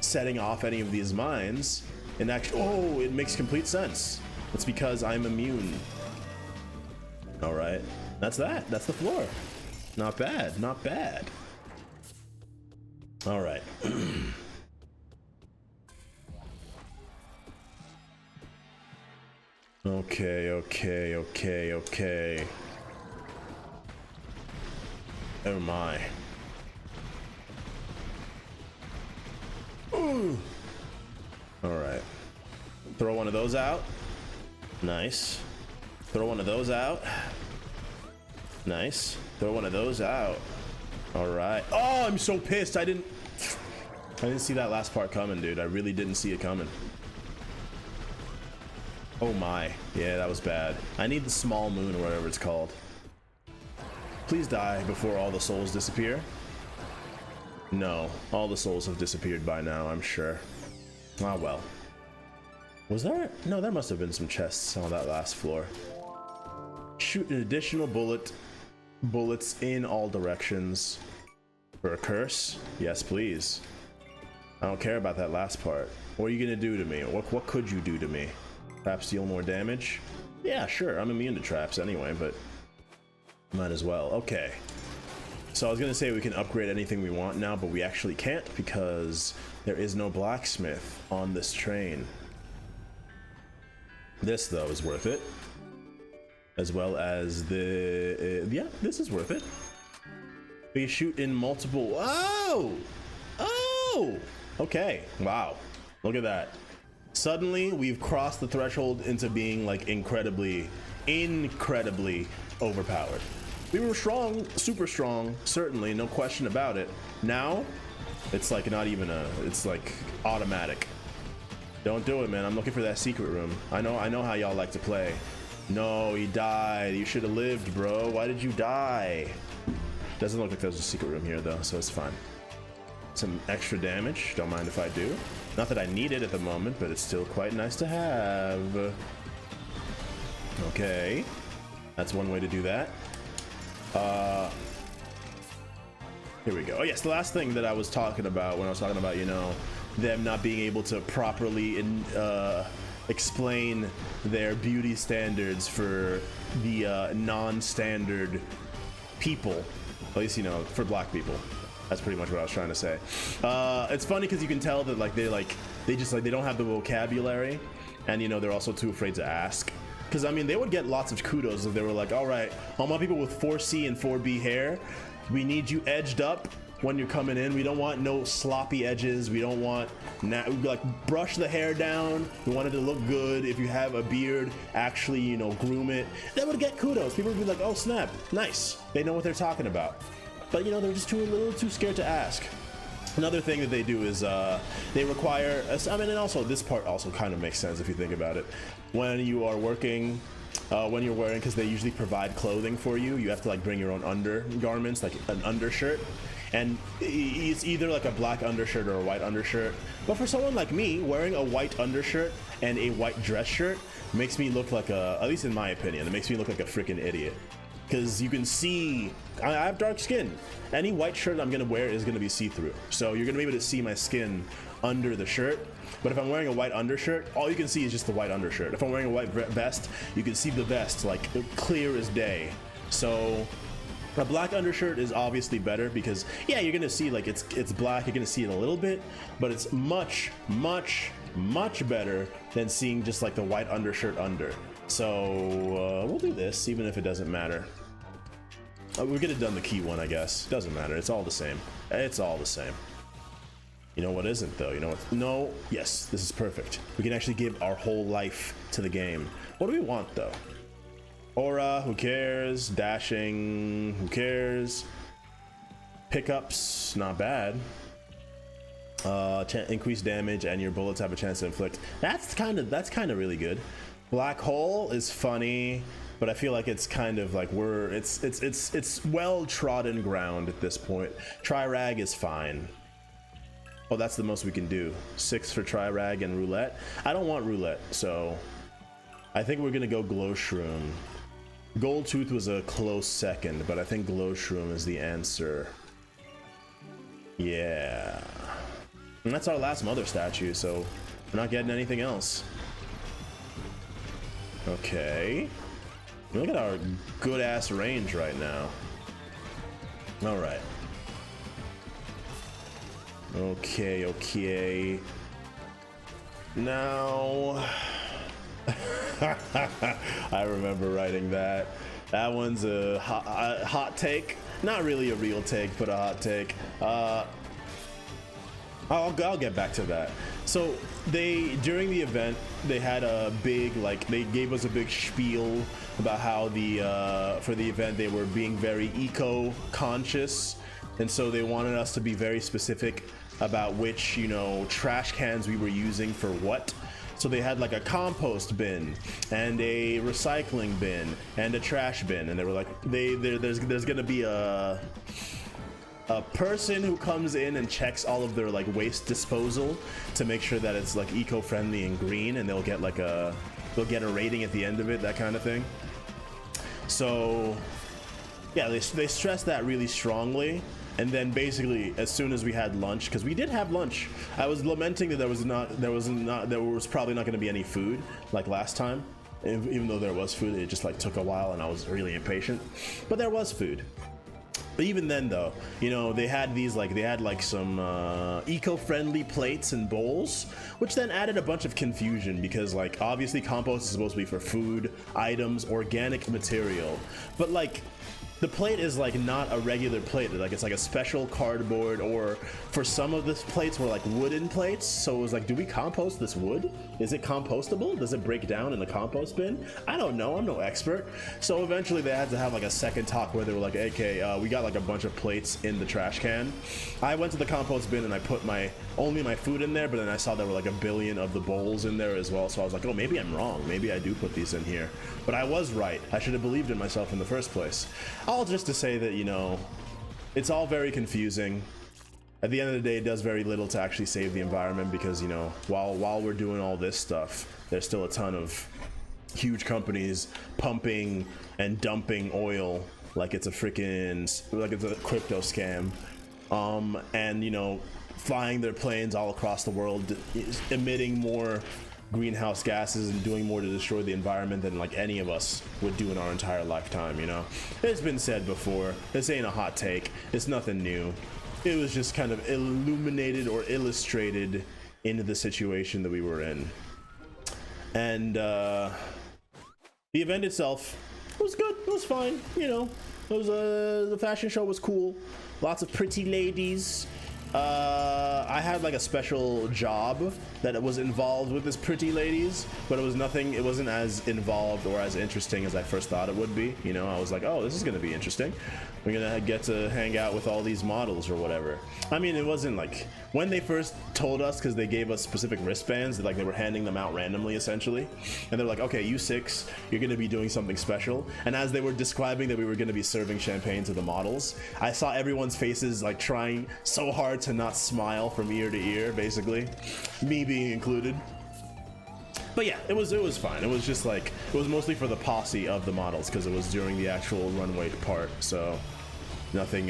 Speaker 1: setting off any of these mines. And actually... Oh, it makes complete sense. It's because I'm immune. All right, that's that. That's the floor. Not bad, not bad. All right. Okay. Oh my. Ooh. All right. Throw one of those out. Nice. Throw one of those out. Nice. Throw one of those out. All right. Oh, I'm so pissed. I didn't see that last part coming, dude. I really didn't see it coming. Oh my. Yeah, that was bad. I need the small moon or whatever it's called. Please die before all the souls disappear. No, all the souls have disappeared by now, I'm sure. Ah, well. Was there? No, there must have been some chests on that last floor. Shoot an additional bullets in all directions. For a curse? Yes, please. I don't care about that last part. What are you gonna do to me? What could you do to me? Perhaps deal more damage? Yeah, sure, I'm immune to traps anyway, but might as well. Okay. So I was gonna say we can upgrade anything we want now, but we actually can't because there is no blacksmith on this train. This though is worth it, as well as the yeah, this is worth it. We shoot in multiple. Oh, okay. Wow, look at that. Suddenly we've crossed the threshold into being like incredibly overpowered. We were strong, super strong, certainly, no question about it. Now, it's like not even it's like automatic. Don't do it, man. I'm looking for that secret room. I know how y'all like to play. No, he died. You should have lived, bro. Why did you die? Doesn't look like there's a secret room here, though, so it's fine. Some extra damage. Don't mind if I do. Not that I need it at the moment, but it's still quite nice to have. Okay. That's one way to do that. Here we go. Oh yes, the last thing that I was talking about when I was talking about, you know, them not being able to properly explain their beauty standards for the non-standard people, at least, you know, for black people. That's pretty much what I was trying to say. It's funny because you can tell that like they don't have the vocabulary, and you know they're also too afraid to ask. Because I mean, they would get lots of kudos if they were like, all right, all my people with 4C and 4B hair, we need you edged up when you're coming in. We don't want no sloppy edges. We don't want, like, brush the hair down. We want it to look good. If you have a beard, actually, you know, groom it. They would get kudos. People would be like, oh snap, nice. They know what they're talking about. But you know, they're just a little too scared to ask. Another thing that they do is they require, I mean, and also this part also kind of makes sense if you think about it. When you are working, when you're wearing, because they usually provide clothing for you, you have to like bring your own undergarments, like an undershirt. And it's either like a black undershirt or a white undershirt. But for someone like me, wearing a white undershirt and a white dress shirt makes me look like at least in my opinion, it makes me look like a freaking idiot. Because you can see, I have dark skin. Any white shirt I'm gonna wear is gonna be see-through. So you're gonna be able to see my skin under the shirt. But if I'm wearing a white undershirt, all you can see is just the white undershirt. If I'm wearing a white vest, you can see the vest like clear as day. So a black undershirt is obviously better because yeah, you're gonna see like it's black, you're gonna see it a little bit, but it's much better than seeing just like the white undershirt under. So we'll do this even if it doesn't matter. We could have done the key one, I guess. Doesn't matter, it's all the same. It's all the same. You know what isn't though? You know what? No, yes, this is perfect. We can actually give our whole life to the game. What do we want though? Aura, who cares? Dashing, who cares? Pickups, not bad. Increased damage and your bullets have a chance to inflict. That's kind of really good. Black hole is funny, but I feel like it's kind of like it's well trodden ground at this point. Tri-rag is fine. Oh, that's the most we can do. 6 for Tri-rag and roulette. I don't want roulette, so I think we're gonna go glow shroom. Gold tooth was a close second, but I think glow shroom is the answer. Yeah. And that's our last mother statue, so we're not getting anything else. Okay. Look at our good ass range right now. All right. Okay. Now, I remember writing that. That one's a hot take. Not really a real take, but a hot take. I'll get back to that. So during the event, they had a big, they gave us a big spiel about how for the event, they were being very eco-conscious. And so they wanted us to be very specific about which, trash cans we were using for what. So they had like a compost bin and a recycling bin and a trash bin, and they were like, there's gonna be a person who comes in and checks all of their like waste disposal to make sure that it's like eco-friendly and green, and they'll get a rating at the end of it, that kind of thing. So yeah, they stressed that really strongly. And then basically, as soon as we had lunch, because we did have lunch, I was lamenting that there was probably not going to be any food like last time. Even though there was food, it just like took a while, and I was really impatient. But there was food. But even then, though, they had some eco-friendly plates and bowls, which then added a bunch of confusion because like obviously compost is supposed to be for food items, organic material, but like, the plate is like not a regular plate. Like it's like a special cardboard, or for some of the plates were like wooden plates. So it was like, do we compost this wood? Is it compostable? Does it break down in the compost bin? I don't know. I'm no expert. So eventually they had to have like a second talk where they were like, okay, we got like a bunch of plates in the trash can. I went to the compost bin and I put only my food in there, but then I saw there were like a billion of the bowls in there as well. So I was like, oh, maybe I'm wrong. Maybe I do put these in here. But I was right. I should have believed in myself in the first place. All just to say that, it's all very confusing. At the end of the day, it does very little to actually save the environment because, while we're doing all this stuff, there's still a ton of huge companies pumping and dumping oil like it's a crypto scam. And, flying their planes all across the world, emitting more greenhouse gases and doing more to destroy the environment than like any of us would do in our entire lifetime. It's been said before. This ain't a hot take. It's nothing new. It was just kind of illuminated or illustrated into the situation that we were in. And the event itself was good. It was fine. It was the fashion show was cool. Lots of pretty ladies. I had like a special job that was involved with this pretty ladies, but it wasn't as involved or as interesting as I first thought it would be. I was like, oh, this is gonna be interesting. We're gonna get to hang out with all these models or whatever. I mean, it wasn't like when they first told us, because they gave us specific wristbands that like they were handing them out randomly essentially, and they're like, okay, you 6, you're gonna be doing something special. And as they were describing that we were gonna be serving champagne to the models, I saw everyone's faces like trying so hard to not smile from ear to ear, basically, me being included. But yeah, it was fine. It was just like, it was mostly for the posse of the models because it was during the actual runway part. So nothing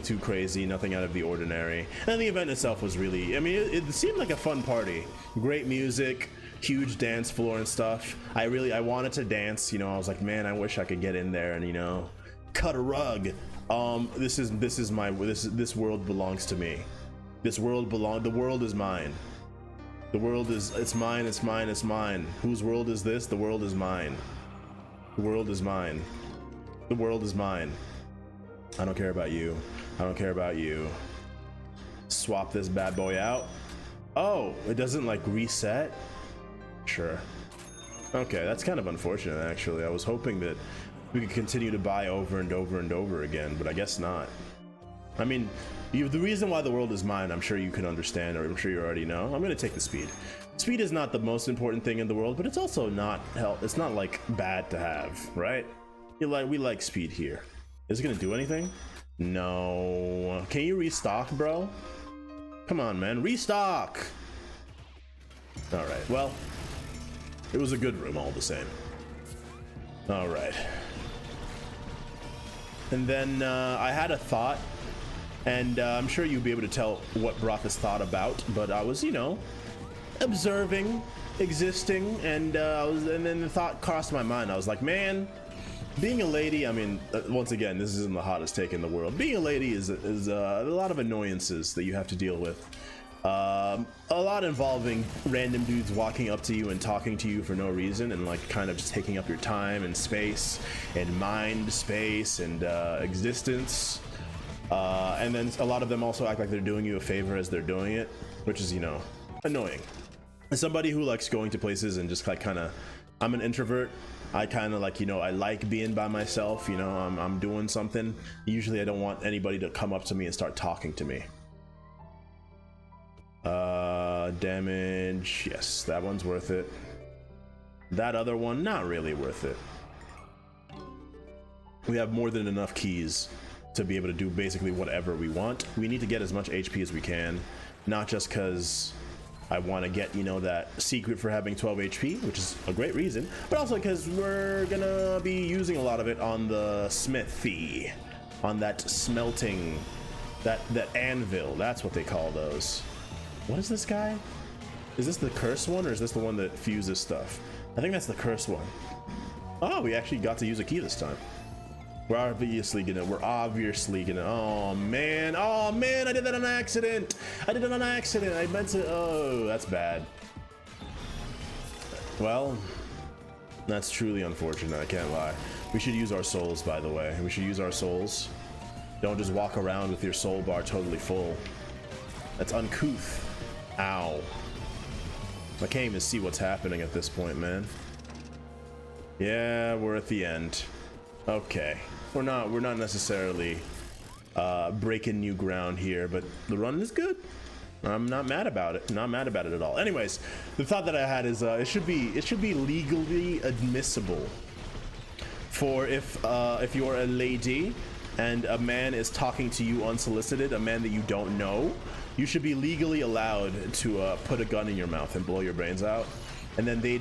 Speaker 1: too crazy, nothing out of the ordinary. And the event itself was really, it seemed like a fun party. Great music, huge dance floor and stuff. I wanted to dance. I was like, man, I wish I could get in there and cut a rug. This world belongs to me. The world is mine. It's mine. Whose world is this? The world is mine. The world is mine. The world is mine. I don't care about you. I don't care about you. Swap this bad boy out. Oh, it doesn't like reset? Sure. Okay, that's kind of unfortunate actually. I was hoping that we could continue to buy over and over and over again, but I guess not. The reason why the world is mine, I'm sure you can understand, or I'm sure you already know. I'm gonna take the speed. Speed is not the most important thing in the world, but it's also not it's not like bad to have, right? We like speed here. Is it gonna do anything? No. Can you restock, bro? Come on, man, restock. All right. Well, it was a good room all the same. All right. And then I had a thought. And I'm sure you'll be able to tell what brought this thought about, but I was, observing existing, and and then the thought crossed my mind. I was like, man, being a lady, I mean, once again, this isn't the hottest take in the world. Being a lady is a lot of annoyances that you have to deal with. A lot involving random dudes walking up to you and talking to you for no reason, and like kind of just taking up your time and space and mind space and existence. And then a lot of them also act like they're doing you a favor as they're doing it, which is, you know, annoying. As somebody who likes going to places and just like kind of, I'm an introvert. I kind of like, you know, I like being by myself, you know, I'm doing something. Usually I don't want anybody to come up to me and start talking to me. Damage, yes, that one's worth it. That other one, not really worth it. We have more than enough keys to be able to do basically whatever we want. We need to get as much HP as we can, not just because I want to get, you know, that secret for having 12 HP, which is a great reason, but also because we're gonna be using a lot of it on the smithy, on that smelting, that anvil. That's what they call those. What is this guy? Is this the curse one, or is this the one that fuses stuff? I think that's the curse one. Oh, we actually got to use a key this time. We're obviously gonna, oh man, I did that on accident. I meant to, oh, that's bad. Well, that's truly unfortunate, I can't lie. We should use our souls, by the way. We should use our souls. Don't just walk around with your soul bar totally full. That's uncouth. Ow. I can't even see what's happening at this point, man. Yeah, we're at the end. Okay. We're not necessarily breaking new ground here, but the run is good. I'm not mad about it. Not mad about it at all. Anyways, the thought that I had is it should be legally admissible for if you're a lady and a man is talking to you unsolicited, a man that you don't know, you should be legally allowed to put a gun in your mouth and blow your brains out, and then they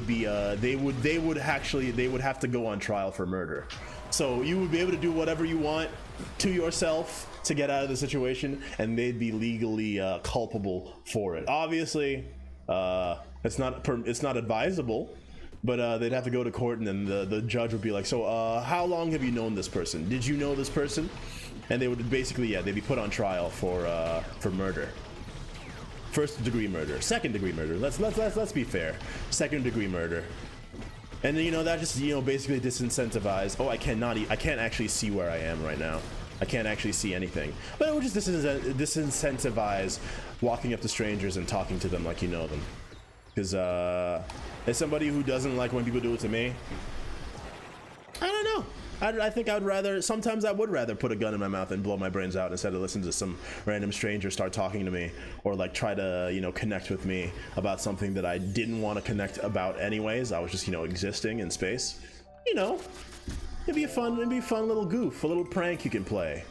Speaker 1: would have to go on trial for murder. So you would be able to do whatever you want to yourself to get out of the situation, and they'd be legally culpable for it. Obviously, it's not advisable, but they'd have to go to court, and then the judge would be like, so how long have you known this person? Did you know this person? And they would basically, yeah, they'd be put on trial for murder. First degree murder, second degree murder. Let's be fair. Second degree murder. And you know, that just, you know, basically disincentivize. Oh, I can't actually see where I am right now. I can't actually see anything. But it would just disincentivize walking up to strangers and talking to them like you know them. Because as somebody who doesn't like when people do it to me, I don't know. I think sometimes I would rather put a gun in my mouth and blow my brains out instead of listen to some random stranger start talking to me, or like try to, you know, connect with me about something that I didn't want to connect about anyways. I was just, you know, existing in space. You know, it'd be a fun little goof, a little prank you can play.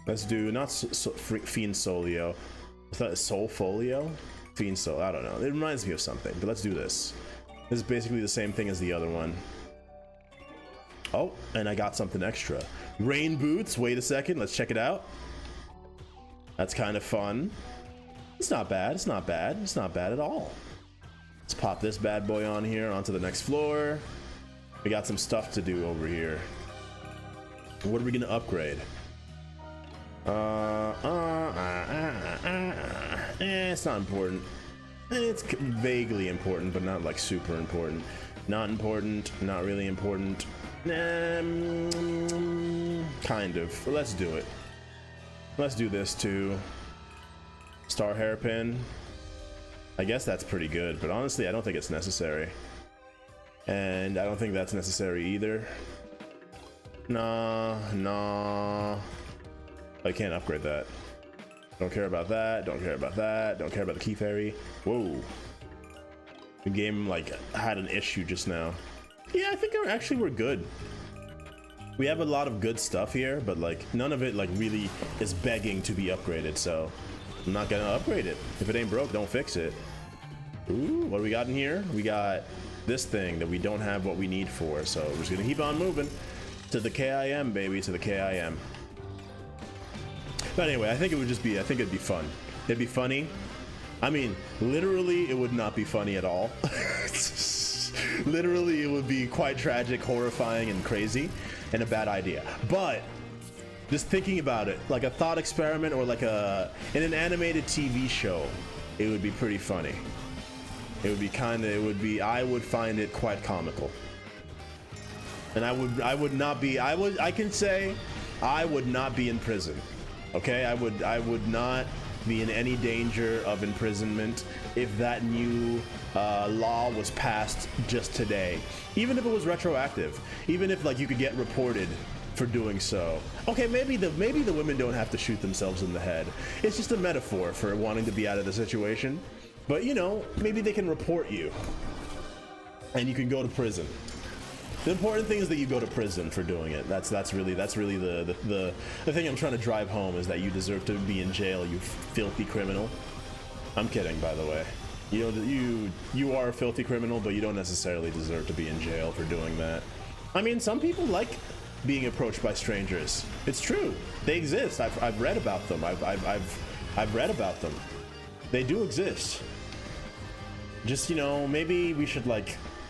Speaker 1: Let's do, not Fiend Solio. I thought Soul Folio? Fiend Soul, I don't know. It reminds me of something, but let's do this. This is basically the same thing as the other one. Oh, and I got something extra. Rain boots, wait a second, let's check it out. That's kind of fun. It's not bad, it's not bad, it's not bad at all. Let's pop this bad boy on here, onto the next floor. We got some stuff to do over here. What are we gonna upgrade? It's not important. It's vaguely important, but not like super important. Not important, not really important. Kind of. But let's do it. Let's do this too. Star hairpin. I guess that's pretty good, but honestly, I don't think it's necessary. And I don't think that's necessary either. Nah. I can't upgrade that. Don't care about that, don't care about that, don't care about the key fairy. Whoa. The game like had an issue just now. Yeah, I think we're good. We have a lot of good stuff here, but like none of it like really is begging to be upgraded, so I'm not gonna upgrade it. If it ain't broke, don't fix it. Ooh, what do we got in here? We got this thing that we don't have what we need for, so we're just gonna keep on moving to the KIM, baby, to the KIM. But anyway, I think it'd be fun. It'd be funny. I mean, literally, it would not be funny at all. Literally, it would be quite tragic, horrifying, and crazy, and a bad idea. But just thinking about it, like a thought experiment, or like in an animated TV show, it would be pretty funny. It would be I would find it quite comical. And I would not be, I can say I would not be in prison. Okay, I would not be in any danger of imprisonment if that new law was passed just today. Even if it was retroactive, even if like you could get reported for doing so. Okay, maybe the women don't have to shoot themselves in the head. It's just a metaphor for wanting to be out of the situation. But you know, maybe they can report you and you can go to prison. The important thing is that you go to prison for doing it. That's really the thing I'm trying to drive home, is that you deserve to be in jail, you filthy criminal. I'm kidding, by the way. You know, you are a filthy criminal, but you don't necessarily deserve to be in jail for doing that. I mean, some people like being approached by strangers. It's true. They exist. I've read about them. I've read about them. They do exist. Just, you know, maybe we should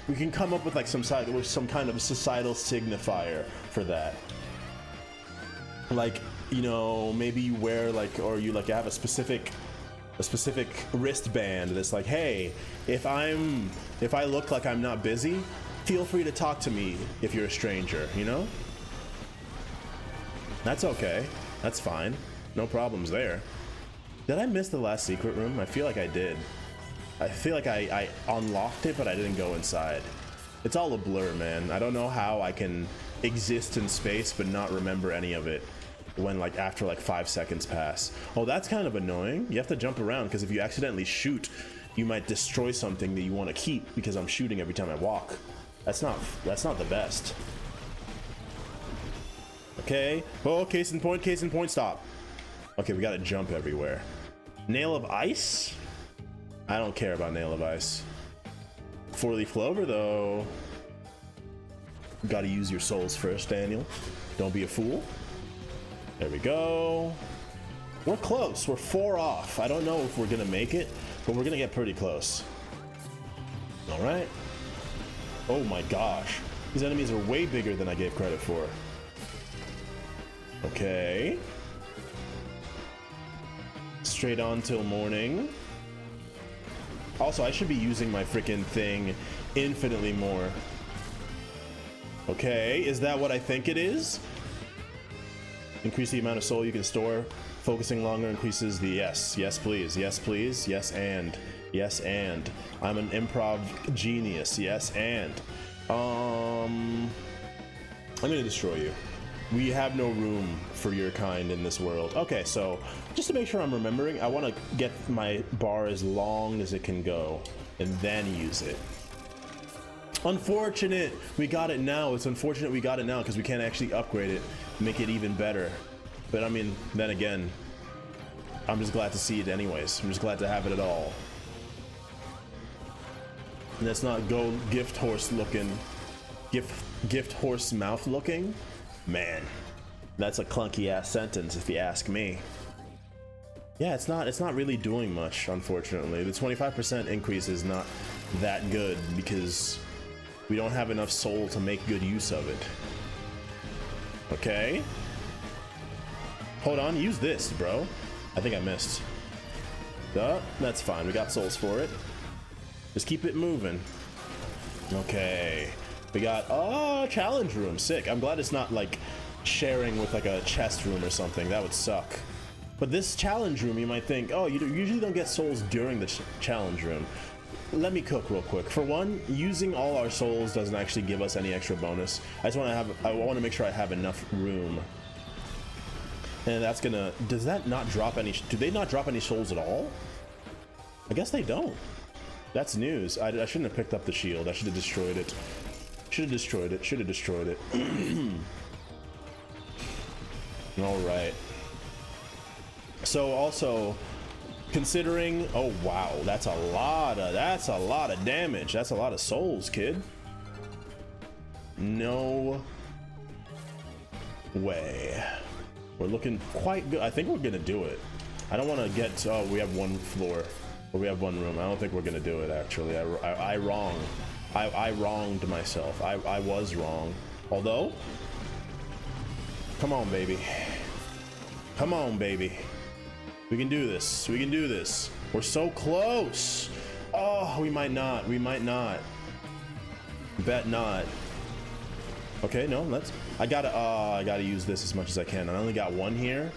Speaker 1: we can come up with like some kind of societal signifier for that. Like, you know, maybe you wear or you have a specific wristband that's like, hey, if I look like I'm not busy, feel free to talk to me if you're a stranger, you know? That's okay. That's fine. No problems there. Did I miss the last secret room? I feel like I did. I feel like I unlocked it, but I didn't go inside. It's all a blur, man. I don't know how I can exist in space but not remember any of it when after 5 seconds pass. Oh, that's kind of annoying. You have to jump around, because if you accidentally shoot, you might destroy something that you want to keep, because I'm shooting every time I walk. That's not the best. Okay. Oh, case in point, stop. Okay, we gotta jump everywhere. Nail of ice? I don't care about Nail of Ice. 4-leaf clover, though. Gotta use your souls first, Daniel. Don't be a fool. There we go. We're close. We're 4 off. I don't know if we're gonna make it, but we're gonna get pretty close. All right. Oh my gosh. These enemies are way bigger than I gave credit for. Okay. Straight on till morning. Also, I should be using my freaking thing infinitely more. Okay, is that what I think it is? Increase the amount of soul you can store. Focusing longer increases the yes. Yes, please. Yes, please. Yes, and. Yes, and. I'm an improv genius. Yes, and. I'm gonna destroy you. We have no room for your kind in this world. Okay, so just to make sure I'm remembering, I want to get my bar as long as it can go and then use it. Unfortunate we got it now. It's unfortunate we got it now because we can't actually upgrade it, make it even better. But I mean, then again, I'm just glad to see it anyways. I'm just glad to have it at all. And that's not gold gift horse looking, gift horse mouth looking. Man, that's a clunky ass sentence if you ask me. Yeah, it's not really doing much, unfortunately. The 25% increase is not that good because we don't have enough soul to make good use of it. Okay. Hold on, use this, bro. I think I missed. That's fine, we got souls for it. Just keep it moving. Okay. We got, challenge room, sick. I'm glad it's not sharing with a chest room or something. That would suck. But this challenge room, you might think, oh, you usually don't get souls during the challenge room. Let me cook real quick. For one, using all our souls doesn't actually give us any extra bonus. I want to make sure I have enough room. And that's gonna, does that not drop any, do they not drop any souls at all? I guess they don't. That's news. I shouldn't have picked up the shield. I should have destroyed it. Should have destroyed it. All right. So also, considering, oh wow, that's a lot of damage. That's a lot of souls, kid. No way. We're looking quite good. I think we're gonna do it. I don't want to get. Oh, we have one floor. But we have one room. I don't think we're gonna do it, actually. I wronged myself. I was wrong. Although, come on, baby. Come on, baby. We can do this. We can do this. We're so close. Oh, we might not. We might not. Bet not. Okay, no, let's. I gotta use this as much as I can. I only got one here.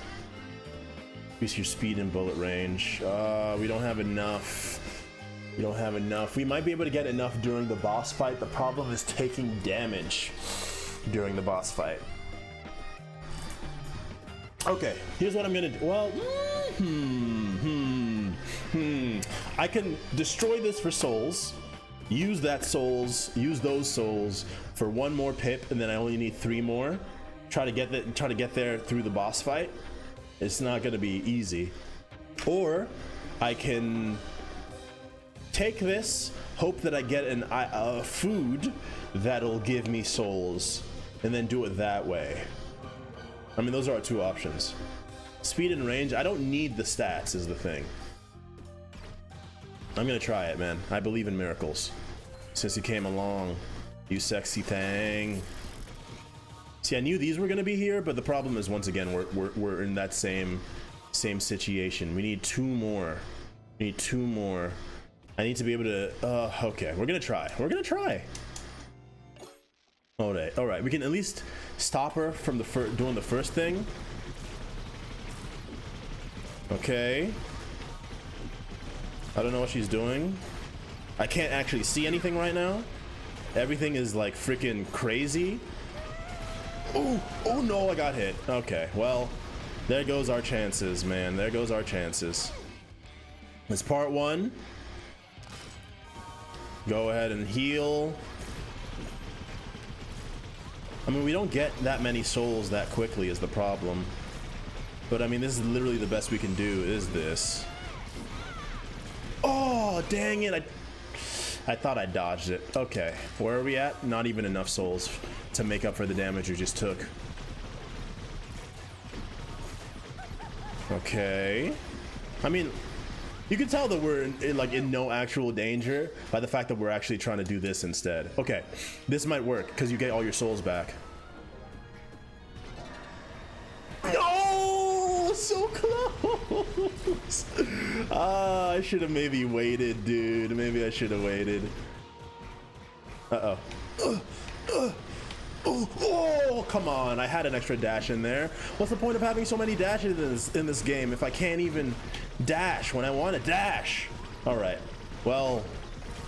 Speaker 1: Increase your speed and bullet range. We don't have enough. We don't have enough. We might be able to get enough during the boss fight. The problem is taking damage during the boss fight. Okay, here's what I'm gonna do. Well, I can destroy this for souls, use those souls for one more pip, and then I only need 3 more. Try to get there through the boss fight. It's not gonna be easy. Or I can take this, hope that I get a food that'll give me souls, and then do it that way. I mean, those are our 2 options. Speed and range, I don't need the stats is the thing. I'm gonna try it, man. I believe in miracles. Since you came along, you sexy thing. See, I knew these were gonna be here, but the problem is, once again, we're in that same situation. We need 2 more. We need 2 more. I need to be able to, okay, we're gonna try. We're gonna try. All right, we can at least stop her from doing the first thing. Okay. I don't know what she's doing. I can't actually see anything right now. Everything is like freaking crazy. Oh no, I got hit. Okay, well, there goes our chances, man. There goes our chances. It's part 1. Go ahead and heal. I mean, we don't get that many souls that quickly is the problem. But I mean, this is literally the best we can do, is this. Oh, dang it. I thought I dodged it. Okay, where are we at? Not even enough souls to make up for the damage you just took. Okay. I mean, you can tell that we're in no actual danger by the fact that we're actually trying to do this instead. Okay, this might work because you get all your souls back. No, so close. I should have maybe waited, dude. Maybe I should have waited. Oh, come on. I had an extra dash in there. What's the point of having so many dashes in this game if I can't even dash when I want to dash? All right. Well,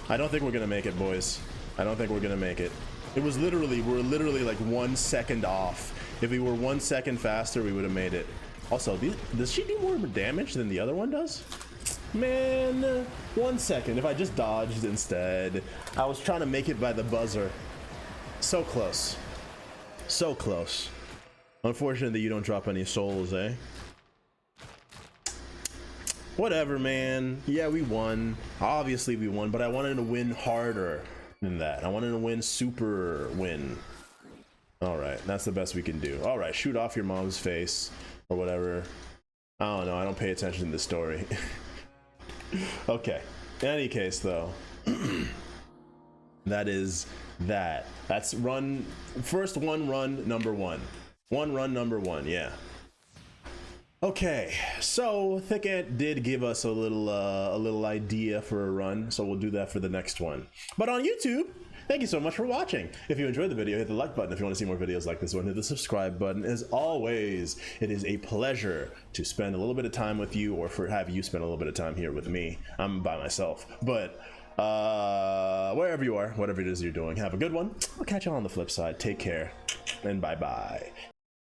Speaker 1: I don't think we're going to make it, boys. I don't think we're going to make it. We're literally like 1 second off. If we were 1 second faster, we would have made it. Also, does she do more damage than the other one does? Man, 1 second. If I just dodged instead. I was trying to make it by the buzzer. So close. So close. Unfortunate that you don't drop any souls, eh? Whatever, man. Yeah, we won. Obviously we won, but I wanted to win harder than that. I wanted to win super win. All right, that's the best we can do. All right, shoot off your mom's face or whatever. I don't know. I don't pay attention to the story. Okay. In any case, though, that is that. That's first run number 1. 1 run number 1. Yeah. Okay, so Thick Ant did give us a little idea for a run, so we'll do that for the next one. But on YouTube, thank you so much for watching. If you enjoyed the video, hit the like button. If you want to see more videos like this one, hit the subscribe button. As always, it is a pleasure to spend a little bit of time with you, or have you spend a little bit of time here with me. I'm by myself, but wherever you are, whatever it is you're doing, have a good one. I'll catch you on the flip side. Take care, and bye-bye.